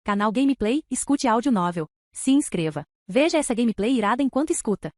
Canal Gameplay, escute áudio novel. Se inscreva. Veja essa gameplay irada enquanto escuta.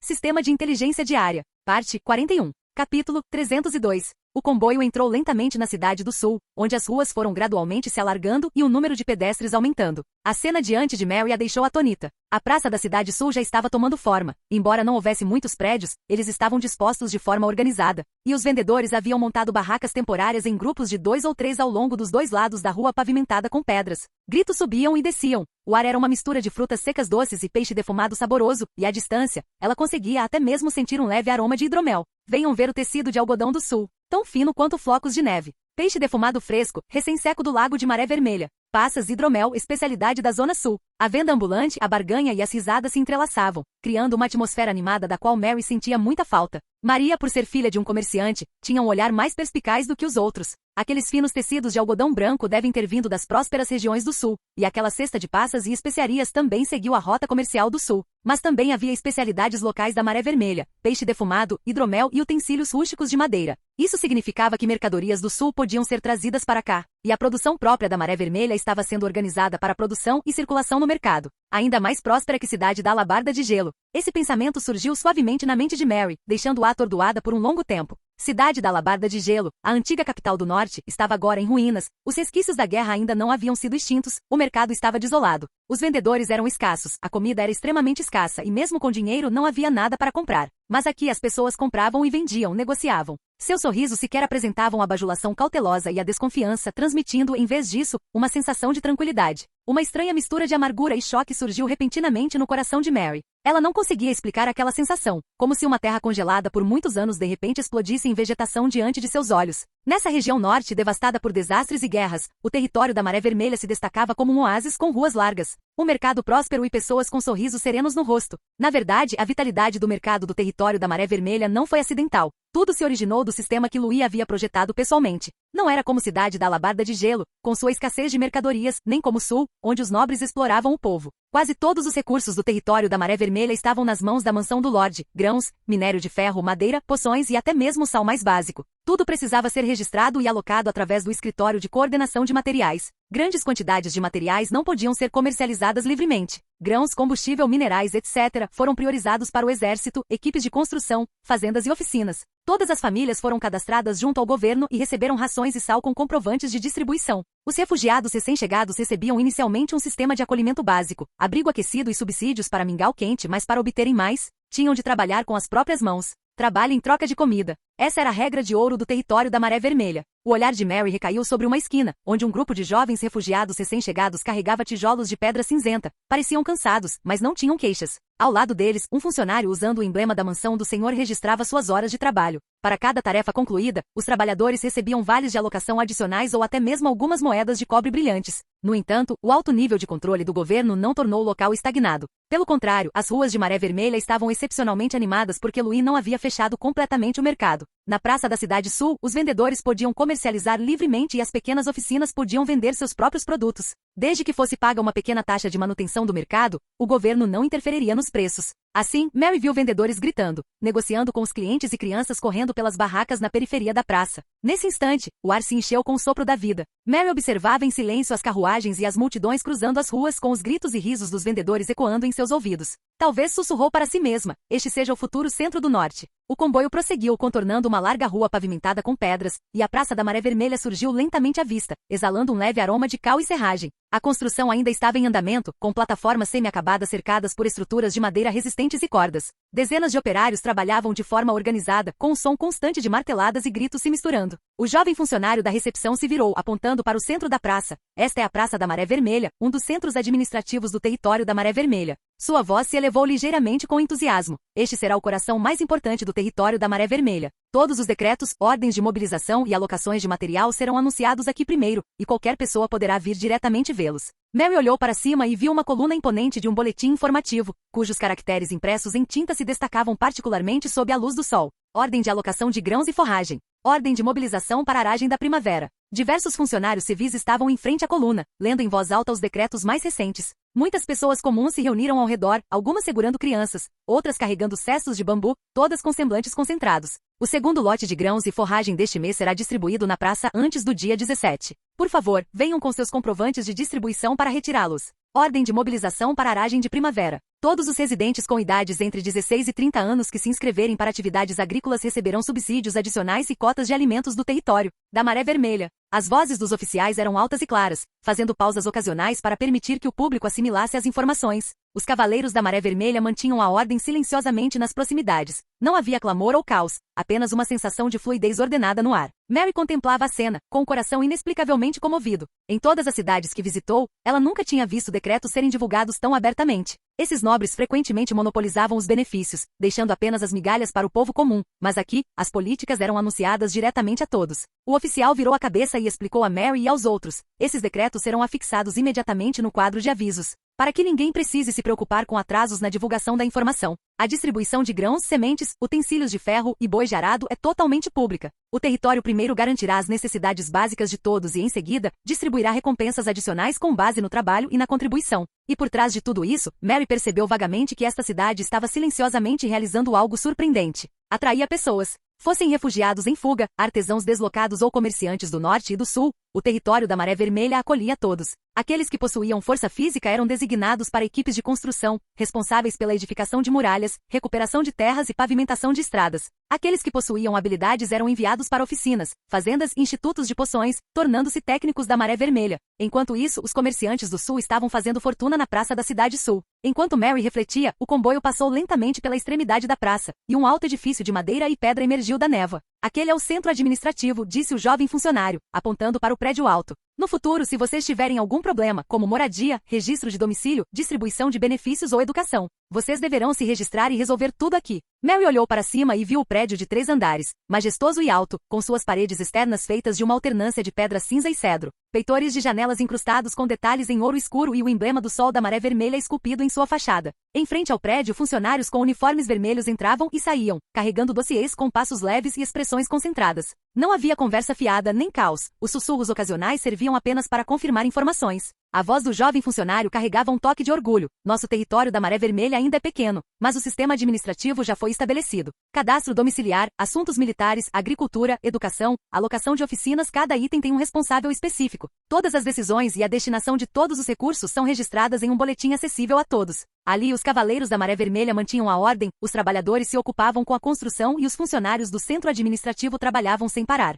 Sistema de Inteligência Diária. Parte 41. Capítulo 302. O comboio entrou lentamente na cidade do sul, onde as ruas foram gradualmente se alargando e o número de pedestres aumentando. A cena diante de Mary a deixou atônita. A praça da cidade sul já estava tomando forma. Embora não houvesse muitos prédios, eles estavam dispostos de forma organizada. E os vendedores haviam montado barracas temporárias em grupos de 2 ou 3 ao longo dos dois lados da rua pavimentada com pedras. Gritos subiam e desciam. O ar era uma mistura de frutas secas doces e peixe defumado saboroso, e à distância, ela conseguia até mesmo sentir um leve aroma de hidromel. Venham ver o tecido de algodão do sul, tão fino quanto flocos de neve. Peixe defumado fresco, recém-seco do lago de Maré Vermelha. Passas hidromel, especialidade da Zona Sul. A venda ambulante, a barganha e as risadas se entrelaçavam, criando uma atmosfera animada da qual Mary sentia muita falta. Maria, por ser filha de um comerciante, tinha um olhar mais perspicaz do que os outros. Aqueles finos tecidos de algodão branco devem ter vindo das prósperas regiões do sul, e aquela cesta de passas e especiarias também seguiu a rota comercial do sul. Mas também havia especialidades locais da Maré Vermelha, peixe defumado, hidromel e utensílios rústicos de madeira. Isso significava que mercadorias do sul podiam ser trazidas para cá, e a produção própria da Maré Vermelha estava sendo organizada para produção e circulação no mercado. Ainda mais próspera que cidade da Alabarda de Gelo. Esse pensamento surgiu suavemente na mente de Mary, deixando-a atordoada por um longo tempo. Cidade da Alabarda de Gelo, a antiga capital do norte, estava agora em ruínas, os resquícios da guerra ainda não haviam sido extintos, o mercado estava desolado. Os vendedores eram escassos, a comida era extremamente escassa e mesmo com dinheiro não havia nada para comprar. Mas aqui as pessoas compravam e vendiam, negociavam. Seus sorrisos sequer apresentavam a bajulação cautelosa e a desconfiança, transmitindo, em vez disso, uma sensação de tranquilidade. Uma estranha mistura de amargura e choque surgiu repentinamente no coração de Mary. Ela não conseguia explicar aquela sensação, como se uma terra congelada por muitos anos de repente explodisse em vegetação diante de seus olhos. Nessa região norte devastada por desastres e guerras, o território da Maré Vermelha se destacava como um oásis com ruas largas, um mercado próspero e pessoas com sorrisos serenos no rosto. Na verdade, a vitalidade do mercado do território da Maré Vermelha não foi acidental. Tudo se originou do sistema que Louis havia projetado pessoalmente. Não era como cidade da Alabarda de Gelo, com sua escassez de mercadorias, nem como Sul, onde os nobres exploravam o povo. Quase todos os recursos do território da Maré Vermelha estavam nas mãos da mansão do Lorde: grãos, minério de ferro, madeira, poções e até mesmo sal mais básico. Tudo precisava ser registrado e alocado através do escritório de coordenação de materiais. Grandes quantidades de materiais não podiam ser comercializadas livremente. Grãos, combustível, minerais, etc., foram priorizados para o exército, equipes de construção, fazendas e oficinas. Todas as famílias foram cadastradas junto ao governo e receberam rações e sal com comprovantes de distribuição. Os refugiados recém-chegados recebiam inicialmente um sistema de acolhimento básico, abrigo aquecido e subsídios para mingau quente, mas para obterem mais, tinham de trabalhar com as próprias mãos. Trabalho em troca de comida. Essa era a regra de ouro do território da Maré Vermelha. O olhar de Mary recaiu sobre uma esquina, onde um grupo de jovens refugiados recém-chegados carregava tijolos de pedra cinzenta. Pareciam cansados, mas não tinham queixas. Ao lado deles, um funcionário usando o emblema da mansão do senhor registrava suas horas de trabalho. Para cada tarefa concluída, os trabalhadores recebiam vales de alocação adicionais ou até mesmo algumas moedas de cobre brilhantes. No entanto, o alto nível de controle do governo não tornou o local estagnado. Pelo contrário, as ruas de Maré Vermelha estavam excepcionalmente animadas porque Louis não havia fechado completamente o mercado. Na praça da cidade sul, os vendedores podiam comercializar livremente e as pequenas oficinas podiam vender seus próprios produtos. Desde que fosse paga uma pequena taxa de manutenção do mercado, o governo não interferiria nos preços. Assim, Mary viu vendedores gritando, negociando com os clientes e crianças correndo pelas barracas na periferia da praça. Nesse instante, o ar se encheu com o sopro da vida. Mary observava em silêncio as carruagens e as multidões cruzando as ruas com os gritos e risos dos vendedores ecoando em seus ouvidos. Talvez sussurrou para si mesma: este seja o futuro centro do norte. O comboio prosseguiu contornando uma larga rua pavimentada com pedras, e a praça da Maré Vermelha surgiu lentamente à vista, exalando um leve aroma de cal e serragem. A construção ainda estava em andamento, com plataformas semi-acabadas cercadas por estruturas de madeira resistentes e cordas. Dezenas de operários trabalhavam de forma organizada, com um som constante de marteladas e gritos se misturando. O jovem funcionário da recepção se virou, apontando para o centro da praça. Esta é a Praça da Maré Vermelha, um dos centros administrativos do território da Maré Vermelha. Sua voz se elevou ligeiramente com entusiasmo. Este será o coração mais importante do território da Maré Vermelha. Todos os decretos, ordens de mobilização e alocações de material serão anunciados aqui primeiro, e qualquer pessoa poderá vir diretamente vê-los. Mary olhou para cima e viu uma coluna imponente de um boletim informativo, cujos caracteres impressos em tinta se destacavam particularmente sob a luz do sol. Ordem de alocação de grãos e forragem. Ordem de mobilização para a aragem da primavera. Diversos funcionários civis estavam em frente à coluna, lendo em voz alta os decretos mais recentes. Muitas pessoas comuns se reuniram ao redor, algumas segurando crianças, outras carregando cestos de bambu, todas com semblantes concentrados. O segundo lote de grãos e forragem deste mês será distribuído na praça antes do dia 17. Por favor, venham com seus comprovantes de distribuição para retirá-los. Ordem de mobilização para aragem de primavera. Todos os residentes com idades entre 16 e 30 anos que se inscreverem para atividades agrícolas receberão subsídios adicionais e cotas de alimentos do território da Maré Vermelha. As vozes dos oficiais eram altas e claras, fazendo pausas ocasionais para permitir que o público assimilasse as informações. Os cavaleiros da Maré Vermelha mantinham a ordem silenciosamente nas proximidades. Não havia clamor ou caos, apenas uma sensação de fluidez ordenada no ar. Mary contemplava a cena, com o coração inexplicavelmente comovido. Em todas as cidades que visitou, ela nunca tinha visto decretos serem divulgados tão abertamente. Esses nobres frequentemente monopolizavam os benefícios, deixando apenas as migalhas para o povo comum, mas aqui, as políticas eram anunciadas diretamente a todos. O oficial virou a cabeça e explicou a Mary e aos outros: esses decretos serão afixados imediatamente no quadro de avisos, para que ninguém precise se preocupar com atrasos na divulgação da informação. A distribuição de grãos, sementes, utensílios de ferro e bois de arado é totalmente pública. O território primeiro garantirá as necessidades básicas de todos e, em seguida, distribuirá recompensas adicionais com base no trabalho e na contribuição. E por trás de tudo isso, Mary percebeu vagamente que esta cidade estava silenciosamente realizando algo surpreendente. Atraía pessoas. Fossem refugiados em fuga, artesãos deslocados ou comerciantes do norte e do sul, o território da Maré Vermelha acolhia todos. Aqueles que possuíam força física eram designados para equipes de construção, responsáveis pela edificação de muralhas, recuperação de terras e pavimentação de estradas. Aqueles que possuíam habilidades eram enviados para oficinas, fazendas e institutos de poções, tornando-se técnicos da Maré Vermelha. Enquanto isso, os comerciantes do sul estavam fazendo fortuna na praça da cidade sul. Enquanto Mary refletia, o comboio passou lentamente pela extremidade da praça, e um alto edifício de madeira e pedra emergiu da névoa. Aquele é o centro administrativo, disse o jovem funcionário, apontando para o prédio alto. No futuro, se vocês tiverem algum problema, como moradia, registro de domicílio, distribuição de benefícios ou educação, vocês deverão se registrar e resolver tudo aqui. Mary olhou para cima e viu o prédio de 3 andares, majestoso e alto, com suas paredes externas feitas de uma alternância de pedra cinza e cedro, peitores de janelas incrustados com detalhes em ouro escuro e o emblema do sol da Maré Vermelha esculpido em sua fachada. Em frente ao prédio, funcionários com uniformes vermelhos entravam e saíam, carregando dossiês com passos leves e expressões concentradas. Não havia conversa fiada nem caos, os sussurros ocasionais serviam apenas para confirmar informações. A voz do jovem funcionário carregava um toque de orgulho. Nosso território da Maré Vermelha ainda é pequeno, mas o sistema administrativo já foi estabelecido. Cadastro domiciliar, assuntos militares, agricultura, educação, alocação de oficinas, cada item tem um responsável específico. Todas as decisões e a destinação de todos os recursos são registradas em um boletim acessível a todos. Ali os cavaleiros da Maré Vermelha mantinham a ordem, os trabalhadores se ocupavam com a construção e os funcionários do centro administrativo trabalhavam sem parar.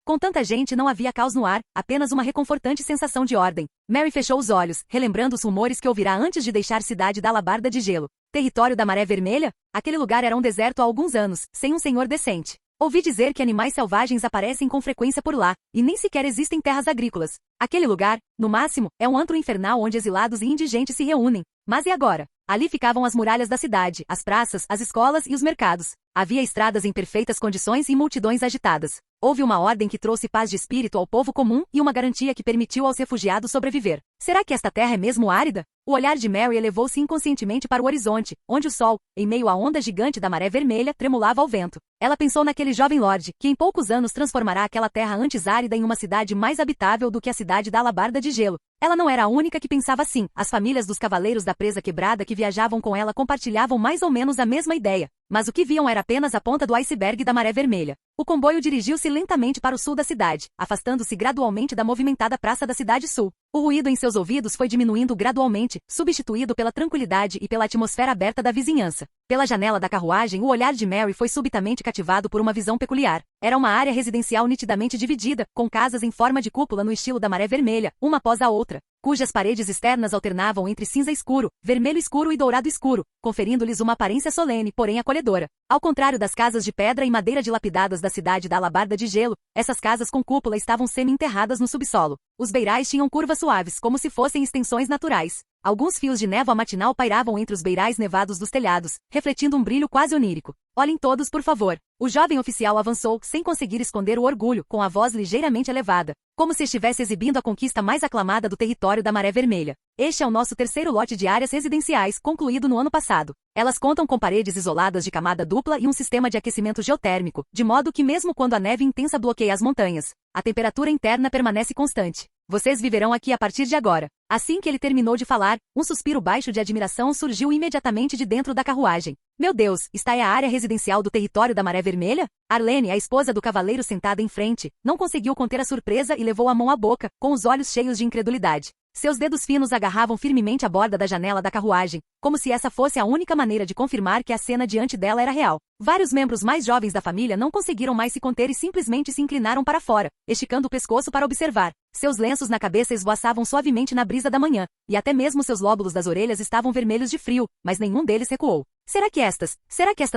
Com tanta gente não havia caos no ar, apenas uma reconfortante sensação de ordem. Mary fechou os olhos, relembrando os rumores que ouvirá antes de deixar cidade da Alabarda de Gelo. Território da Maré Vermelha? Aquele lugar era um deserto há alguns anos, sem um senhor decente. Ouvi dizer que animais selvagens aparecem com frequência por lá, e nem sequer existem terras agrícolas. Aquele lugar, no máximo, é um antro infernal onde exilados e indigentes se reúnem. Mas e agora? Ali ficavam as muralhas da cidade, as praças, as escolas e os mercados. Havia estradas em perfeitas condições e multidões agitadas. Houve uma ordem que trouxe paz de espírito ao povo comum e uma garantia que permitiu aos refugiados sobreviver. Será que esta terra é mesmo árida? O olhar de Mary elevou-se inconscientemente para o horizonte, onde o sol, em meio à onda gigante da Maré Vermelha, tremulava ao vento. Ela pensou naquele jovem lorde, que em poucos anos transformará aquela terra antes árida em uma cidade mais habitável do que a cidade da Alabarda de Gelo. Ela não era a única que pensava assim. As famílias dos cavaleiros da presa quebrada que viajavam com ela compartilhavam mais ou menos a mesma ideia. Mas o que viam era apenas a ponta do iceberg da Maré Vermelha. O comboio dirigiu-se lentamente para o sul da cidade, afastando-se gradualmente da movimentada praça da cidade sul. O ruído em seus ouvidos foi diminuindo gradualmente, substituído pela tranquilidade e pela atmosfera aberta da vizinhança. Pela janela da carruagem, o olhar de Mary foi subitamente cativado por uma visão peculiar. Era uma área residencial nitidamente dividida, com casas em forma de cúpula no estilo da Maré Vermelha, uma após a outra, cujas paredes externas alternavam entre cinza escuro, vermelho escuro e dourado escuro, conferindo-lhes uma aparência solene, porém acolhedora. Ao contrário das casas de pedra e madeira dilapidadas da cidade da Alabarda de Gelo, essas casas com cúpula estavam semi-enterradas no subsolo. Os beirais tinham curvas suaves, como se fossem extensões naturais. Alguns fios de névoa matinal pairavam entre os beirais nevados dos telhados, refletindo um brilho quase onírico. Olhem todos, por favor. O jovem oficial avançou, sem conseguir esconder o orgulho, com a voz ligeiramente elevada, como se estivesse exibindo a conquista mais aclamada do território da Maré Vermelha. Este é o nosso terceiro lote de áreas residenciais, concluído no ano passado. Elas contam com paredes isoladas de camada dupla e um sistema de aquecimento geotérmico, de modo que mesmo quando a neve intensa bloqueia as montanhas, a temperatura interna permanece constante. Vocês viverão aqui a partir de agora. Assim que ele terminou de falar, um suspiro baixo de admiração surgiu imediatamente de dentro da carruagem. Meu Deus, está é a área residencial do território da Maré Vermelha? Arlene, a esposa do cavaleiro sentada em frente, não conseguiu conter a surpresa e levou a mão à boca, com os olhos cheios de incredulidade. Seus dedos finos agarravam firmemente a borda da janela da carruagem, como se essa fosse a única maneira de confirmar que a cena diante dela era real. Vários membros mais jovens da família não conseguiram mais se conter e simplesmente se inclinaram para fora, esticando o pescoço para observar. Seus lenços na cabeça esvoaçavam suavemente na brisa da manhã, e até mesmo seus lóbulos das orelhas estavam vermelhos de frio, mas nenhum deles recuou. Será que estas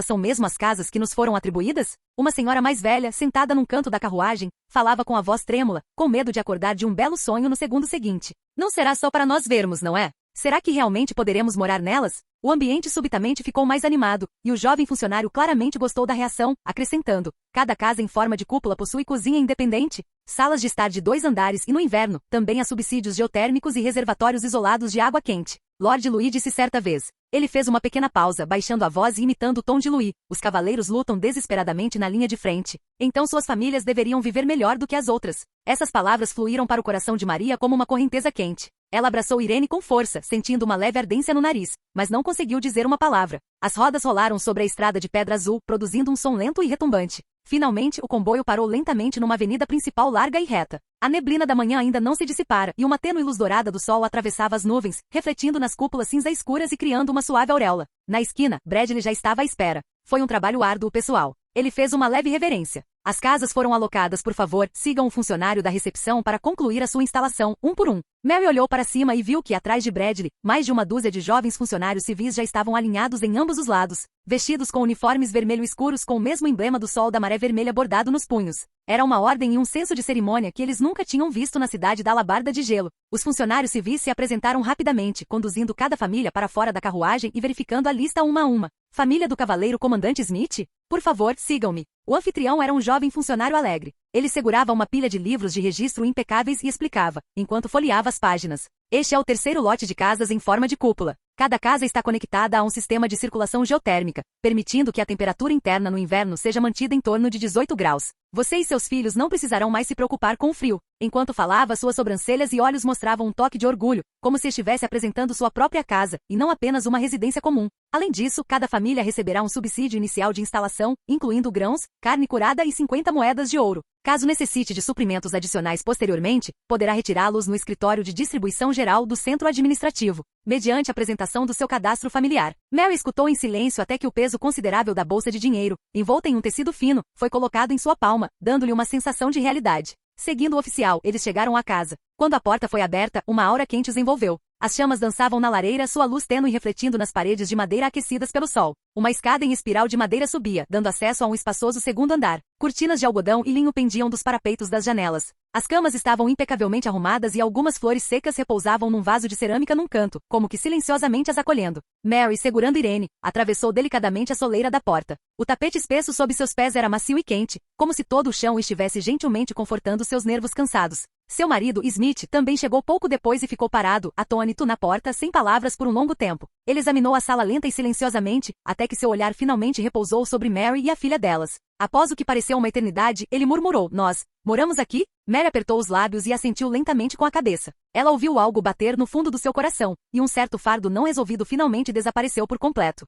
são mesmo as casas que nos foram atribuídas? Uma senhora mais velha, sentada num canto da carruagem, falava com a voz trêmula, com medo de acordar de um belo sonho no segundo seguinte. Não será só para nós vermos, não é? Será que realmente poderemos morar nelas? O ambiente subitamente ficou mais animado, e o jovem funcionário claramente gostou da reação, acrescentando: cada casa em forma de cúpula possui cozinha independente, salas de estar de 2 andares e no inverno, também há subsídios geotérmicos e reservatórios isolados de água quente. Lord Louis disse certa vez. Ele fez uma pequena pausa, baixando a voz e imitando o tom de Louis. Os cavaleiros lutam desesperadamente na linha de frente. Então suas famílias deveriam viver melhor do que as outras. Essas palavras fluíram para o coração de Maria como uma correnteza quente. Ela abraçou Irene com força, sentindo uma leve ardência no nariz, mas não conseguiu dizer uma palavra. As rodas rolaram sobre a estrada de pedra azul, produzindo um som lento e retumbante. Finalmente, o comboio parou lentamente numa avenida principal larga e reta. A neblina da manhã ainda não se dissipara, e uma tênue luz dourada do sol atravessava as nuvens, refletindo nas cúpulas cinza escuras e criando uma suave auréola. Na esquina, Bradley já estava à espera. Foi um trabalho árduo pessoal. Ele fez uma leve reverência. As casas foram alocadas, por favor, sigam o funcionário da recepção para concluir a sua instalação, um por um. Mary olhou para cima e viu que, atrás de Bradley, mais de uma dúzia de jovens funcionários civis já estavam alinhados em ambos os lados, vestidos com uniformes vermelho escuros com o mesmo emblema do sol da Maré Vermelha bordado nos punhos. Era uma ordem e um senso de cerimônia que eles nunca tinham visto na cidade da Alabarda de Gelo. Os funcionários civis se apresentaram rapidamente, conduzindo cada família para fora da carruagem e verificando a lista uma a uma. Família do cavaleiro comandante Smith? Por favor, sigam-me. O anfitrião era um jovem funcionário alegre. Ele segurava uma pilha de livros de registro impecáveis e explicava, enquanto folheava as páginas. Este é o terceiro lote de casas em forma de cúpula. Cada casa está conectada a um sistema de circulação geotérmica, permitindo que a temperatura interna no inverno seja mantida em torno de 18 graus. Você e seus filhos não precisarão mais se preocupar com o frio. Enquanto falava, suas sobrancelhas e olhos mostravam um toque de orgulho, como se estivesse apresentando sua própria casa, e não apenas uma residência comum. Além disso, cada família receberá um subsídio inicial de instalação, incluindo grãos, carne curada e 50 moedas de ouro. Caso necessite de suprimentos adicionais posteriormente, poderá retirá-los no escritório de distribuição geral do centro administrativo, mediante a apresentação do seu cadastro familiar. Mary escutou em silêncio até que o peso considerável da bolsa de dinheiro, envolta em um tecido fino, foi colocado em sua palma, dando-lhe uma sensação de realidade. Seguindo o oficial, eles chegaram à casa. Quando a porta foi aberta, uma aura quente os envolveu. As chamas dançavam na lareira, sua luz tênue refletindo nas paredes de madeira aquecidas pelo sol. Uma escada em espiral de madeira subia, dando acesso a um espaçoso segundo andar. Cortinas de algodão e linho pendiam dos parapeitos das janelas. As camas estavam impecavelmente arrumadas e algumas flores secas repousavam num vaso de cerâmica num canto, como que silenciosamente as acolhendo. Mary, segurando Irene, atravessou delicadamente a soleira da porta. O tapete espesso sob seus pés era macio e quente, como se todo o chão estivesse gentilmente confortando seus nervos cansados. Seu marido, Smith, também chegou pouco depois e ficou parado, atônito na porta, sem palavras por um longo tempo. Ele examinou a sala lenta e silenciosamente, até que seu olhar finalmente repousou sobre Mary e a filha delas. Após o que pareceu uma eternidade, ele murmurou: "Nós moramos aqui?" Mary apertou os lábios e assentiu lentamente com a cabeça. Ela ouviu algo bater no fundo do seu coração, e um certo fardo não resolvido finalmente desapareceu por completo.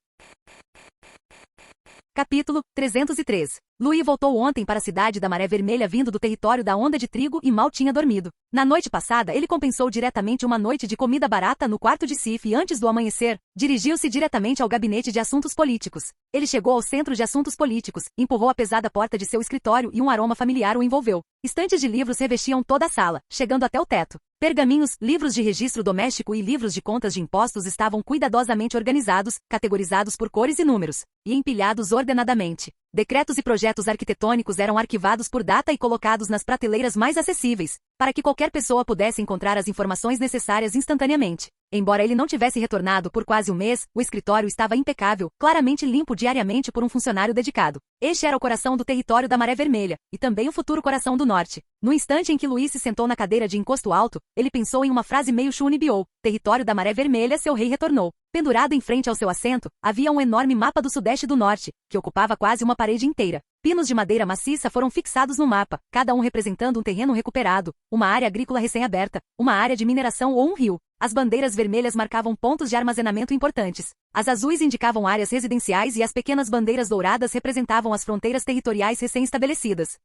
Capítulo 303. Louis voltou ontem para a cidade da Maré Vermelha vindo do território da Onda de Trigo e mal tinha dormido. Na noite passada, ele compensou diretamente uma noite de comida barata no quarto de Sif e antes do amanhecer, dirigiu-se diretamente ao gabinete de assuntos políticos. Ele chegou ao centro de assuntos políticos, empurrou a pesada porta de seu escritório e um aroma familiar o envolveu. Estantes de livros revestiam toda a sala, chegando até o teto. Pergaminhos, livros de registro doméstico e livros de contas de impostos estavam cuidadosamente organizados, categorizados por cores e números, e empilhados ordenadamente. Decretos e projetos arquitetônicos eram arquivados por data e colocados nas prateleiras mais acessíveis, para que qualquer pessoa pudesse encontrar as informações necessárias instantaneamente. Embora ele não tivesse retornado por quase um mês, o escritório estava impecável, claramente limpo diariamente por um funcionário dedicado. Este era o coração do território da Maré Vermelha, e também o futuro coração do norte. No instante em que Louis se sentou na cadeira de encosto alto, ele pensou em uma frase meio chunibiou: "Território da Maré Vermelha, seu rei retornou." Pendurado em frente ao seu assento, havia um enorme mapa do sudeste e do norte, que ocupava quase uma parede inteira. Pinos de madeira maciça foram fixados no mapa, cada um representando um terreno recuperado, uma área agrícola recém-aberta, uma área de mineração ou um rio. As bandeiras vermelhas marcavam pontos de armazenamento importantes. As azuis indicavam áreas residenciais e as pequenas bandeiras douradas representavam as fronteiras territoriais recém-estabelecidas.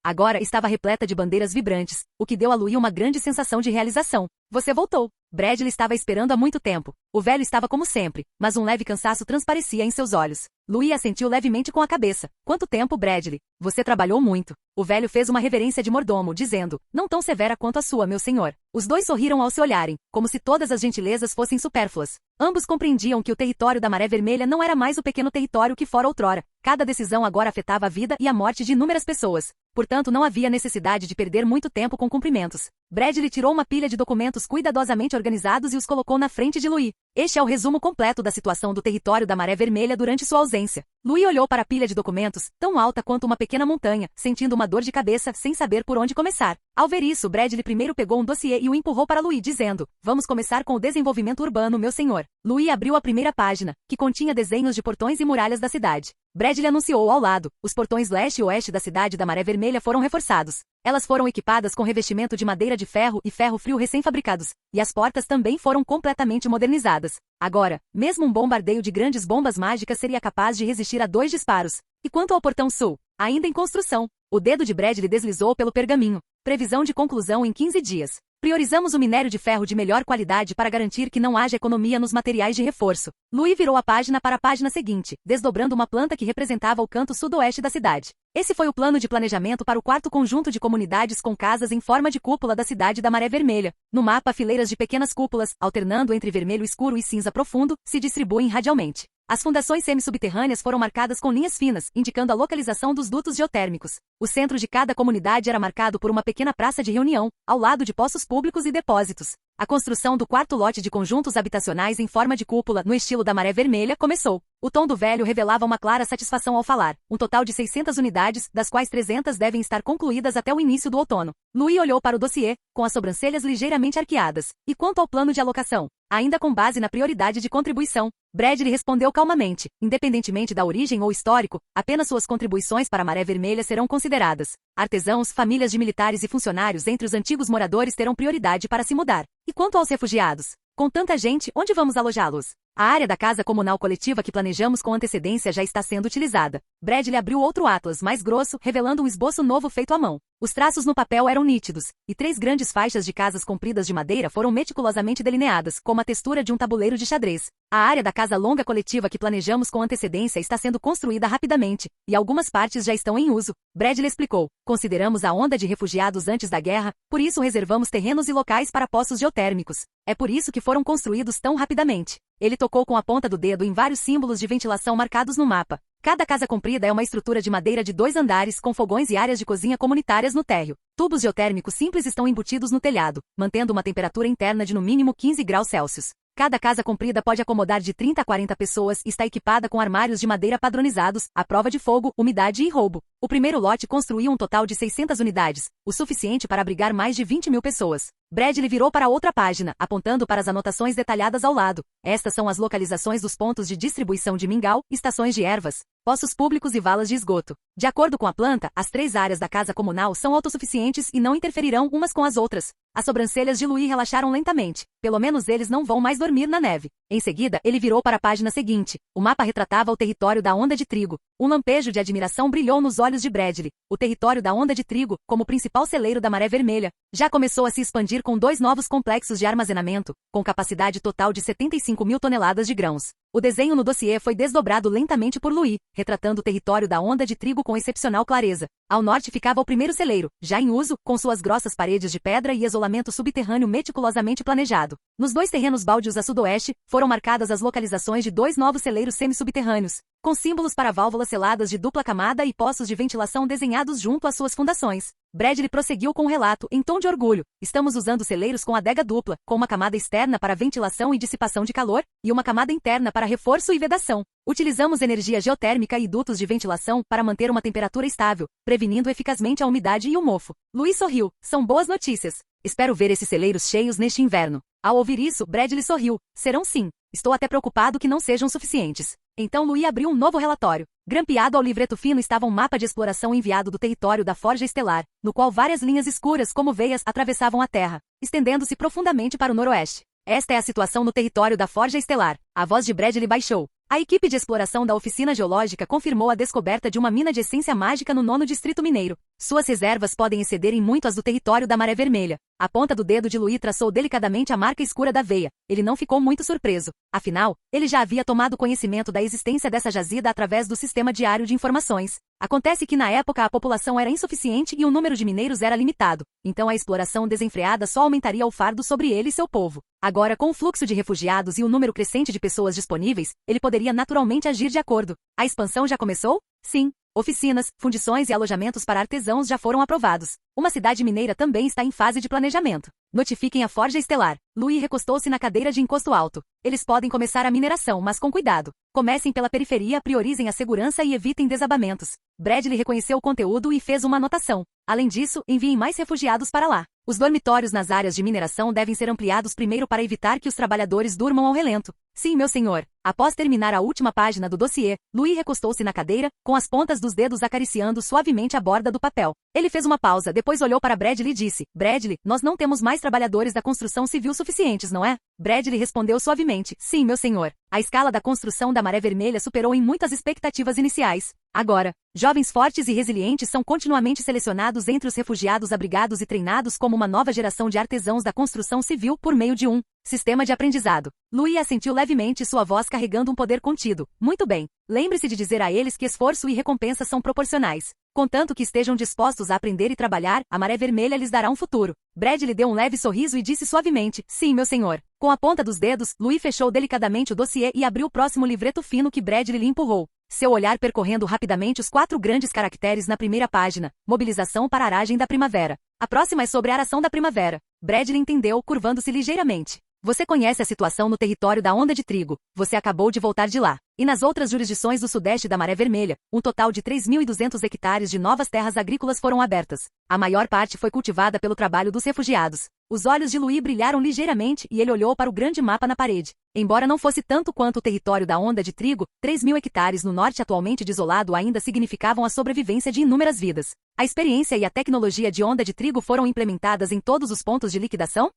Agora estava repleta de bandeiras vibrantes, o que deu a Louis uma grande sensação de realização. Você voltou. Bradley estava esperando há muito tempo. O velho estava como sempre, mas um leve cansaço transparecia em seus olhos. Louis assentiu levemente com a cabeça. Quanto tempo, Bradley? Você trabalhou muito. O velho fez uma reverência de mordomo, dizendo, não tão severa quanto a sua, meu senhor. Os dois sorriram ao se olharem, como se todas as gentilezas fossem supérfluas. Ambos compreendiam que o território da Maré Vermelha não era mais o pequeno território que fora outrora. Cada decisão agora afetava a vida e a morte de inúmeras pessoas. Portanto, não havia necessidade de perder muito tempo com cumprimentos. Bradley tirou uma pilha de documentos cuidadosamente organizados e os colocou na frente de Louis. Este é o resumo completo da situação do território da Maré Vermelha durante sua ausência. Louis olhou para a pilha de documentos, tão alta quanto uma pequena montanha, sentindo uma dor de cabeça sem saber por onde começar. Ao ver isso, Bradley primeiro pegou um dossiê e o empurrou para Louis, dizendo, vamos começar com o desenvolvimento urbano, meu senhor. Louis abriu a primeira página, que continha desenhos de portões e muralhas da cidade. Bradley anunciou ao lado, os portões leste e oeste da cidade da Maré Vermelha foram reforçados. Elas foram equipadas com revestimento de madeira de ferro e ferro frio recém-fabricados, e as portas também foram completamente modernizadas. Agora, mesmo um bombardeio de grandes bombas mágicas seria capaz de resistir a 2 disparos. E quanto ao portão sul? Ainda em construção. O dedo de Bradley deslizou pelo pergaminho. Previsão de conclusão em 15 dias. Priorizamos o minério de ferro de melhor qualidade para garantir que não haja economia nos materiais de reforço. Louis virou a página para a página seguinte, desdobrando uma planta que representava o canto sudoeste da cidade. Esse foi o plano de planejamento para o 4º conjunto de comunidades com casas em forma de cúpula da cidade da Maré Vermelha. No mapa, fileiras de pequenas cúpulas, alternando entre vermelho escuro e cinza profundo, se distribuem radialmente. As fundações semi-subterrâneas foram marcadas com linhas finas, indicando a localização dos dutos geotérmicos. O centro de cada comunidade era marcado por uma pequena praça de reunião, ao lado de poços públicos e depósitos. A construção do 4º lote de conjuntos habitacionais em forma de cúpula, no estilo da Maré Vermelha, começou. O tom do velho revelava uma clara satisfação ao falar. Um total de 600 unidades, das quais 300 devem estar concluídas até o início do outono. Louis olhou para o dossiê, com as sobrancelhas ligeiramente arqueadas. E quanto ao plano de alocação? Ainda com base na prioridade de contribuição, Bradley respondeu calmamente. Independentemente da origem ou histórico, apenas suas contribuições para a Maré Vermelha serão consideradas. Artesãos, famílias de militares e funcionários entre os antigos moradores terão prioridade para se mudar. E quanto aos refugiados? Com tanta gente, onde vamos alojá-los? A área da casa comunal coletiva que planejamos com antecedência já está sendo utilizada. Bradley abriu outro atlas, mais grosso, revelando um esboço novo feito à mão. Os traços no papel eram nítidos, e 3 grandes faixas de casas compridas de madeira foram meticulosamente delineadas, como a textura de um tabuleiro de xadrez. A área da casa longa coletiva que planejamos com antecedência está sendo construída rapidamente, e algumas partes já estão em uso. Bradley explicou. Consideramos a onda de refugiados antes da guerra, por isso reservamos terrenos e locais para poços geotérmicos. É por isso que foram construídos tão rapidamente. Ele tocou com a ponta do dedo em vários símbolos de ventilação marcados no mapa. Cada casa comprida é uma estrutura de madeira de 2 andares com fogões e áreas de cozinha comunitárias no térreo. Tubos geotérmicos simples estão embutidos no telhado, mantendo uma temperatura interna de no mínimo 15 graus Celsius. Cada casa comprida pode acomodar de 30 a 40 pessoas e está equipada com armários de madeira padronizados, à prova de fogo, umidade e roubo. O primeiro lote construiu um total de 600 unidades, o suficiente para abrigar mais de 20.000 pessoas. Bradley virou para outra página, apontando para as anotações detalhadas ao lado. Estas são as localizações dos pontos de distribuição de mingau, estações de ervas, poços públicos e valas de esgoto. De acordo com a planta, as 3 áreas da casa comunal são autossuficientes e não interferirão umas com as outras. As sobrancelhas de Louis relaxaram lentamente. Pelo menos eles não vão mais dormir na neve. Em seguida, ele virou para a página seguinte. O mapa retratava o território da Onda de Trigo. Um lampejo de admiração brilhou nos olhos de Bradley. O território da Onda de Trigo, como principal celeiro da Maré Vermelha, já começou a se expandir com 2 novos complexos de armazenamento, com capacidade total de 75.000 toneladas de grãos. O desenho no dossiê foi desdobrado lentamente por Louis, retratando o território da Onda de Trigo com excepcional clareza. Ao norte ficava o primeiro celeiro, já em uso, com suas grossas paredes de pedra e isolamento subterrâneo meticulosamente planejado. Nos 2 terrenos baldios a sudoeste, foram marcadas as localizações de 2 novos celeiros semi-subterrâneos, com símbolos para válvulas seladas de dupla camada e poços de ventilação desenhados junto às suas fundações. Bradley prosseguiu com o relato, em tom de orgulho. Estamos usando celeiros com adega dupla, com uma camada externa para ventilação e dissipação de calor, e uma camada interna para reforço e vedação. Utilizamos energia geotérmica e dutos de ventilação para manter uma temperatura estável, prevenindo eficazmente a umidade e o mofo. Louis sorriu. São boas notícias. Espero ver esses celeiros cheios neste inverno. Ao ouvir isso, Bradley sorriu. Serão sim. Estou até preocupado que não sejam suficientes. Então Louis abriu um novo relatório. Grampeado ao livreto fino estava um mapa de exploração enviado do território da Forja Estelar, no qual várias linhas escuras como veias atravessavam a Terra, estendendo-se profundamente para o noroeste. Esta é a situação no território da Forja Estelar. A voz de Bradley baixou. A equipe de exploração da oficina geológica confirmou a descoberta de uma mina de essência mágica no 9º distrito mineiro. Suas reservas podem exceder em muito as do território da Maré Vermelha. A ponta do dedo de Louis traçou delicadamente a marca escura da veia. Ele não ficou muito surpreso. Afinal, ele já havia tomado conhecimento da existência dessa jazida através do sistema diário de informações. Acontece que na época a população era insuficiente e o número de mineiros era limitado, então a exploração desenfreada só aumentaria o fardo sobre ele e seu povo. Agora, com o fluxo de refugiados e o número crescente de pessoas disponíveis, ele poderia naturalmente agir de acordo. A expansão já começou? Sim. Oficinas, fundições e alojamentos para artesãos já foram aprovados. Uma cidade mineira também está em fase de planejamento. Notifiquem a Forja Estelar. Louis recostou-se na cadeira de encosto alto. Eles podem começar a mineração, mas com cuidado. Comecem pela periferia, priorizem a segurança e evitem desabamentos. Bradley reconheceu o conteúdo e fez uma anotação. Além disso, enviem mais refugiados para lá. Os dormitórios nas áreas de mineração devem ser ampliados primeiro para evitar que os trabalhadores durmam ao relento. Sim, meu senhor. Após terminar a última página do dossiê, Louis recostou-se na cadeira, com as pontas dos dedos acariciando suavemente a borda do papel. Ele fez uma pausa, depois olhou para Bradley e disse: Bradley, nós não temos mais trabalhadores da construção civil suficientes, não é? Bradley respondeu suavemente: sim, meu senhor. A escala da construção da Maré Vermelha superou em muitas expectativas iniciais. Agora, jovens fortes e resilientes são continuamente selecionados entre os refugiados abrigados e treinados como uma nova geração de artesãos da construção civil por meio de um sistema de aprendizado. Louis assentiu levemente, sua voz carregando um poder contido. Muito bem. Lembre-se de dizer a eles que esforço e recompensa são proporcionais. Contanto que estejam dispostos a aprender e trabalhar, a Maré Vermelha lhes dará um futuro. Bradley deu um leve sorriso e disse suavemente: sim, meu senhor. Com a ponta dos dedos, Louis fechou delicadamente o dossiê e abriu o próximo livreto fino que Bradley lhe empurrou. Seu olhar percorrendo rapidamente os 4 grandes caracteres na primeira página. Mobilização para a aragem da primavera. A próxima é sobre a aração da primavera. Bradley entendeu, curvando-se ligeiramente. Você conhece a situação no território da Onda de Trigo. Você acabou de voltar de lá. E nas outras jurisdições do sudeste da Maré Vermelha, um total de 3.200 hectares de novas terras agrícolas foram abertas. A maior parte foi cultivada pelo trabalho dos refugiados. Os olhos de Louis brilharam ligeiramente e ele olhou para o grande mapa na parede. Embora não fosse tanto quanto o território da Onda de Trigo, 3.000 hectares no norte atualmente desolado ainda significavam a sobrevivência de inúmeras vidas. A experiência e a tecnologia de Onda de Trigo foram implementadas em todos os pontos de liquidação?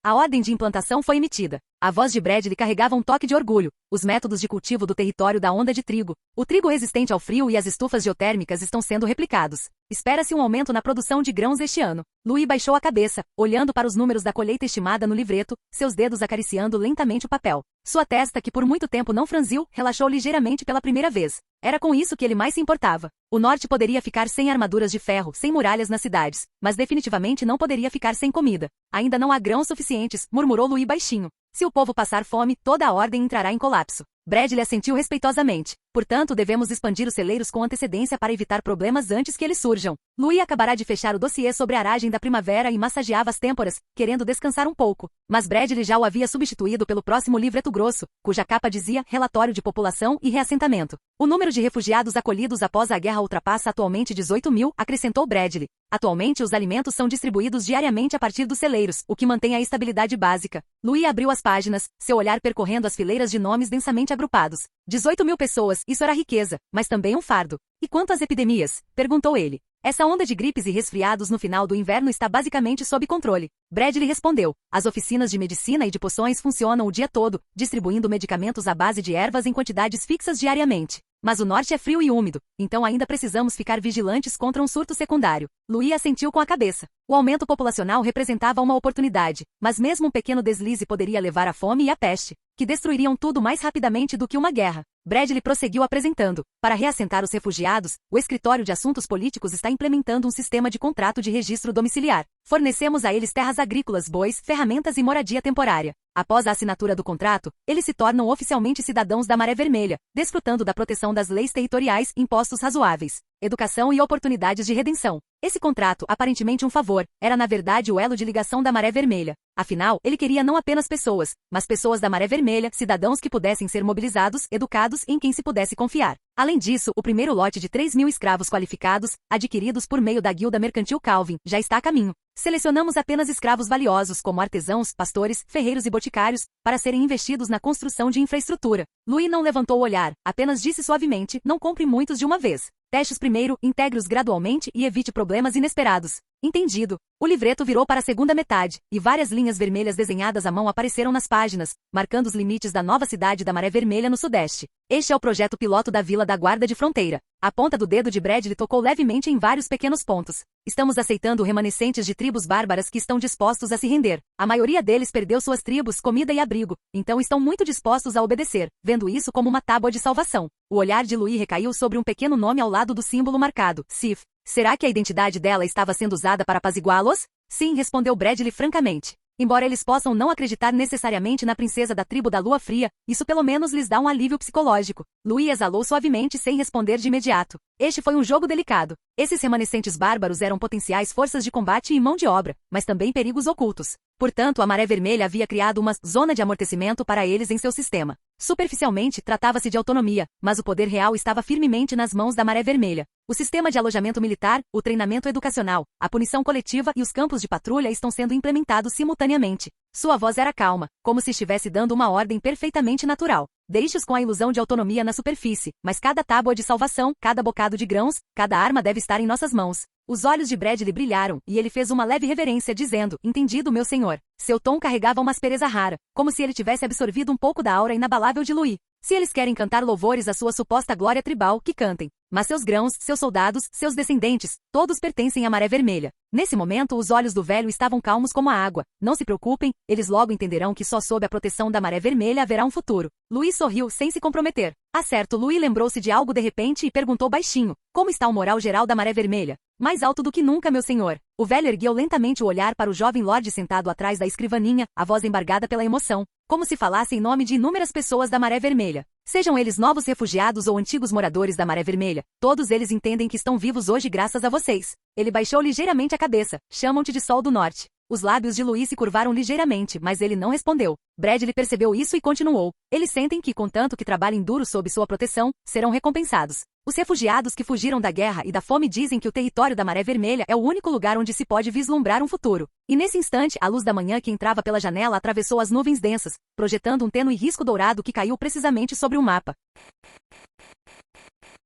A ordem de implantação foi emitida. A voz de Bradley carregava um toque de orgulho. Os métodos de cultivo do território da Onda de Trigo. O trigo resistente ao frio e as estufas geotérmicas estão sendo replicados. Espera-se um aumento na produção de grãos este ano. Louis baixou a cabeça, olhando para os números da colheita estimada no livreto, seus dedos acariciando lentamente o papel. Sua testa, que por muito tempo não franziu, relaxou ligeiramente pela primeira vez. Era com isso que ele mais se importava. O norte poderia ficar sem armaduras de ferro, sem muralhas nas cidades, mas definitivamente não poderia ficar sem comida. Ainda não há grãos suficientes, murmurou Louis baixinho. Se o povo passar fome, toda a ordem entrará em colapso. Bradley assentiu respeitosamente. Portanto, devemos expandir os celeiros com antecedência para evitar problemas antes que eles surjam. Louis acabará de fechar o dossiê sobre a aragem da primavera e massageava as têmporas, querendo descansar um pouco. Mas Bradley já o havia substituído pelo próximo livreto grosso, cuja capa dizia Relatório de População e Reassentamento. O número de refugiados acolhidos após a guerra ultrapassa atualmente 18.000, acrescentou Bradley. Atualmente os alimentos são distribuídos diariamente a partir dos celeiros, o que mantém a estabilidade básica. Louis abriu as páginas, seu olhar percorrendo as fileiras de nomes densamente agrupados. 18.000 pessoas, isso era riqueza, mas também um fardo. E quanto às epidemias? Perguntou ele. Essa onda de gripes e resfriados no final do inverno está basicamente sob controle. Bradley respondeu. As oficinas de medicina e de poções funcionam o dia todo, distribuindo medicamentos à base de ervas em quantidades fixas diariamente. Mas o norte é frio e úmido, então ainda precisamos ficar vigilantes contra um surto secundário. Louis assentiu com a cabeça. O aumento populacional representava uma oportunidade, mas mesmo um pequeno deslize poderia levar à fome e à peste, que destruiriam tudo mais rapidamente do que uma guerra. Bradley prosseguiu apresentando. Para reassentar os refugiados, o Escritório de Assuntos Políticos está implementando um sistema de contrato de registro domiciliar. Fornecemos a eles terras agrícolas, bois, ferramentas e moradia temporária. Após a assinatura do contrato, eles se tornam oficialmente cidadãos da Maré Vermelha, desfrutando da proteção das leis territoriais, impostos razoáveis, educação e oportunidades de redenção. Esse contrato, aparentemente um favor, era na verdade o elo de ligação da Maré Vermelha. Afinal, ele queria não apenas pessoas, mas pessoas da Maré Vermelha, cidadãos que pudessem ser mobilizados, educados e em quem se pudesse confiar. Além disso, o primeiro lote de 3.000 escravos qualificados, adquiridos por meio da Guilda Mercantil Calvin, já está a caminho. Selecionamos apenas escravos valiosos, como artesãos, pastores, ferreiros e boticários, para serem investidos na construção de infraestrutura. Louis não levantou o olhar, apenas disse suavemente, não compre muitos de uma vez. Teste-os primeiro, integre-os gradualmente e evite problemas inesperados. Entendido. O livreto virou para a segunda metade, e várias linhas vermelhas desenhadas à mão apareceram nas páginas, marcando os limites da nova cidade da Maré Vermelha no sudeste. Este é o projeto piloto da Vila da Guarda de Fronteira. A ponta do dedo de Bradley tocou levemente em vários pequenos pontos. Estamos aceitando remanescentes de tribos bárbaras que estão dispostos a se render. A maioria deles perdeu suas tribos, comida e abrigo, então estão muito dispostos a obedecer, vendo isso como uma tábua de salvação. O olhar de Louis recaiu sobre um pequeno nome ao lado do símbolo marcado, Sif. Será que a identidade dela estava sendo usada para apaziguá-los? Sim, respondeu Bradley francamente. Embora eles possam não acreditar necessariamente na princesa da tribo da Lua Fria, isso pelo menos lhes dá um alívio psicológico. Louis exalou suavemente sem responder de imediato. Este foi um jogo delicado. Esses remanescentes bárbaros eram potenciais forças de combate e mão de obra, mas também perigos ocultos. Portanto, a Maré Vermelha havia criado uma zona de amortecimento para eles em seu sistema. Superficialmente, tratava-se de autonomia, mas o poder real estava firmemente nas mãos da Maré Vermelha. O sistema de alojamento militar, o treinamento educacional, a punição coletiva e os campos de patrulha estão sendo implementados simultaneamente. Sua voz era calma, como se estivesse dando uma ordem perfeitamente natural. Deixe-os com a ilusão de autonomia na superfície, mas cada tábua de salvação, cada bocado de grãos, cada arma deve estar em nossas mãos. Os olhos de Bradley brilharam, e ele fez uma leve reverência dizendo, entendido, meu senhor. Seu tom carregava uma aspereza rara, como se ele tivesse absorvido um pouco da aura inabalável de Louis. Se eles querem cantar louvores à sua suposta glória tribal, que cantem. Mas seus grãos, seus soldados, seus descendentes, todos pertencem à Maré Vermelha. Nesse momento, os olhos do velho estavam calmos como a água. Não se preocupem, eles logo entenderão que só sob a proteção da Maré Vermelha haverá um futuro. Louis sorriu sem se comprometer. Ah, certo, Louis lembrou-se de algo de repente e perguntou baixinho. Como está o moral geral da Maré Vermelha? Mais alto do que nunca, meu senhor. O velho ergueu lentamente o olhar para o jovem lorde sentado atrás da escrivaninha, a voz embargada pela emoção, como se falasse em nome de inúmeras pessoas da Maré Vermelha. Sejam eles novos refugiados ou antigos moradores da Maré Vermelha, todos eles entendem que estão vivos hoje graças a vocês. Ele baixou ligeiramente a cabeça. Chamam-te de Sol do Norte. Os lábios de Louis se curvaram ligeiramente, mas ele não respondeu. Bradley percebeu isso e continuou. Eles sentem que, contanto que trabalhem duro sob sua proteção, serão recompensados. Os refugiados que fugiram da guerra e da fome dizem que o território da Maré Vermelha é o único lugar onde se pode vislumbrar um futuro. E nesse instante, a luz da manhã que entrava pela janela atravessou as nuvens densas, projetando um tênue risco dourado que caiu precisamente sobre o mapa.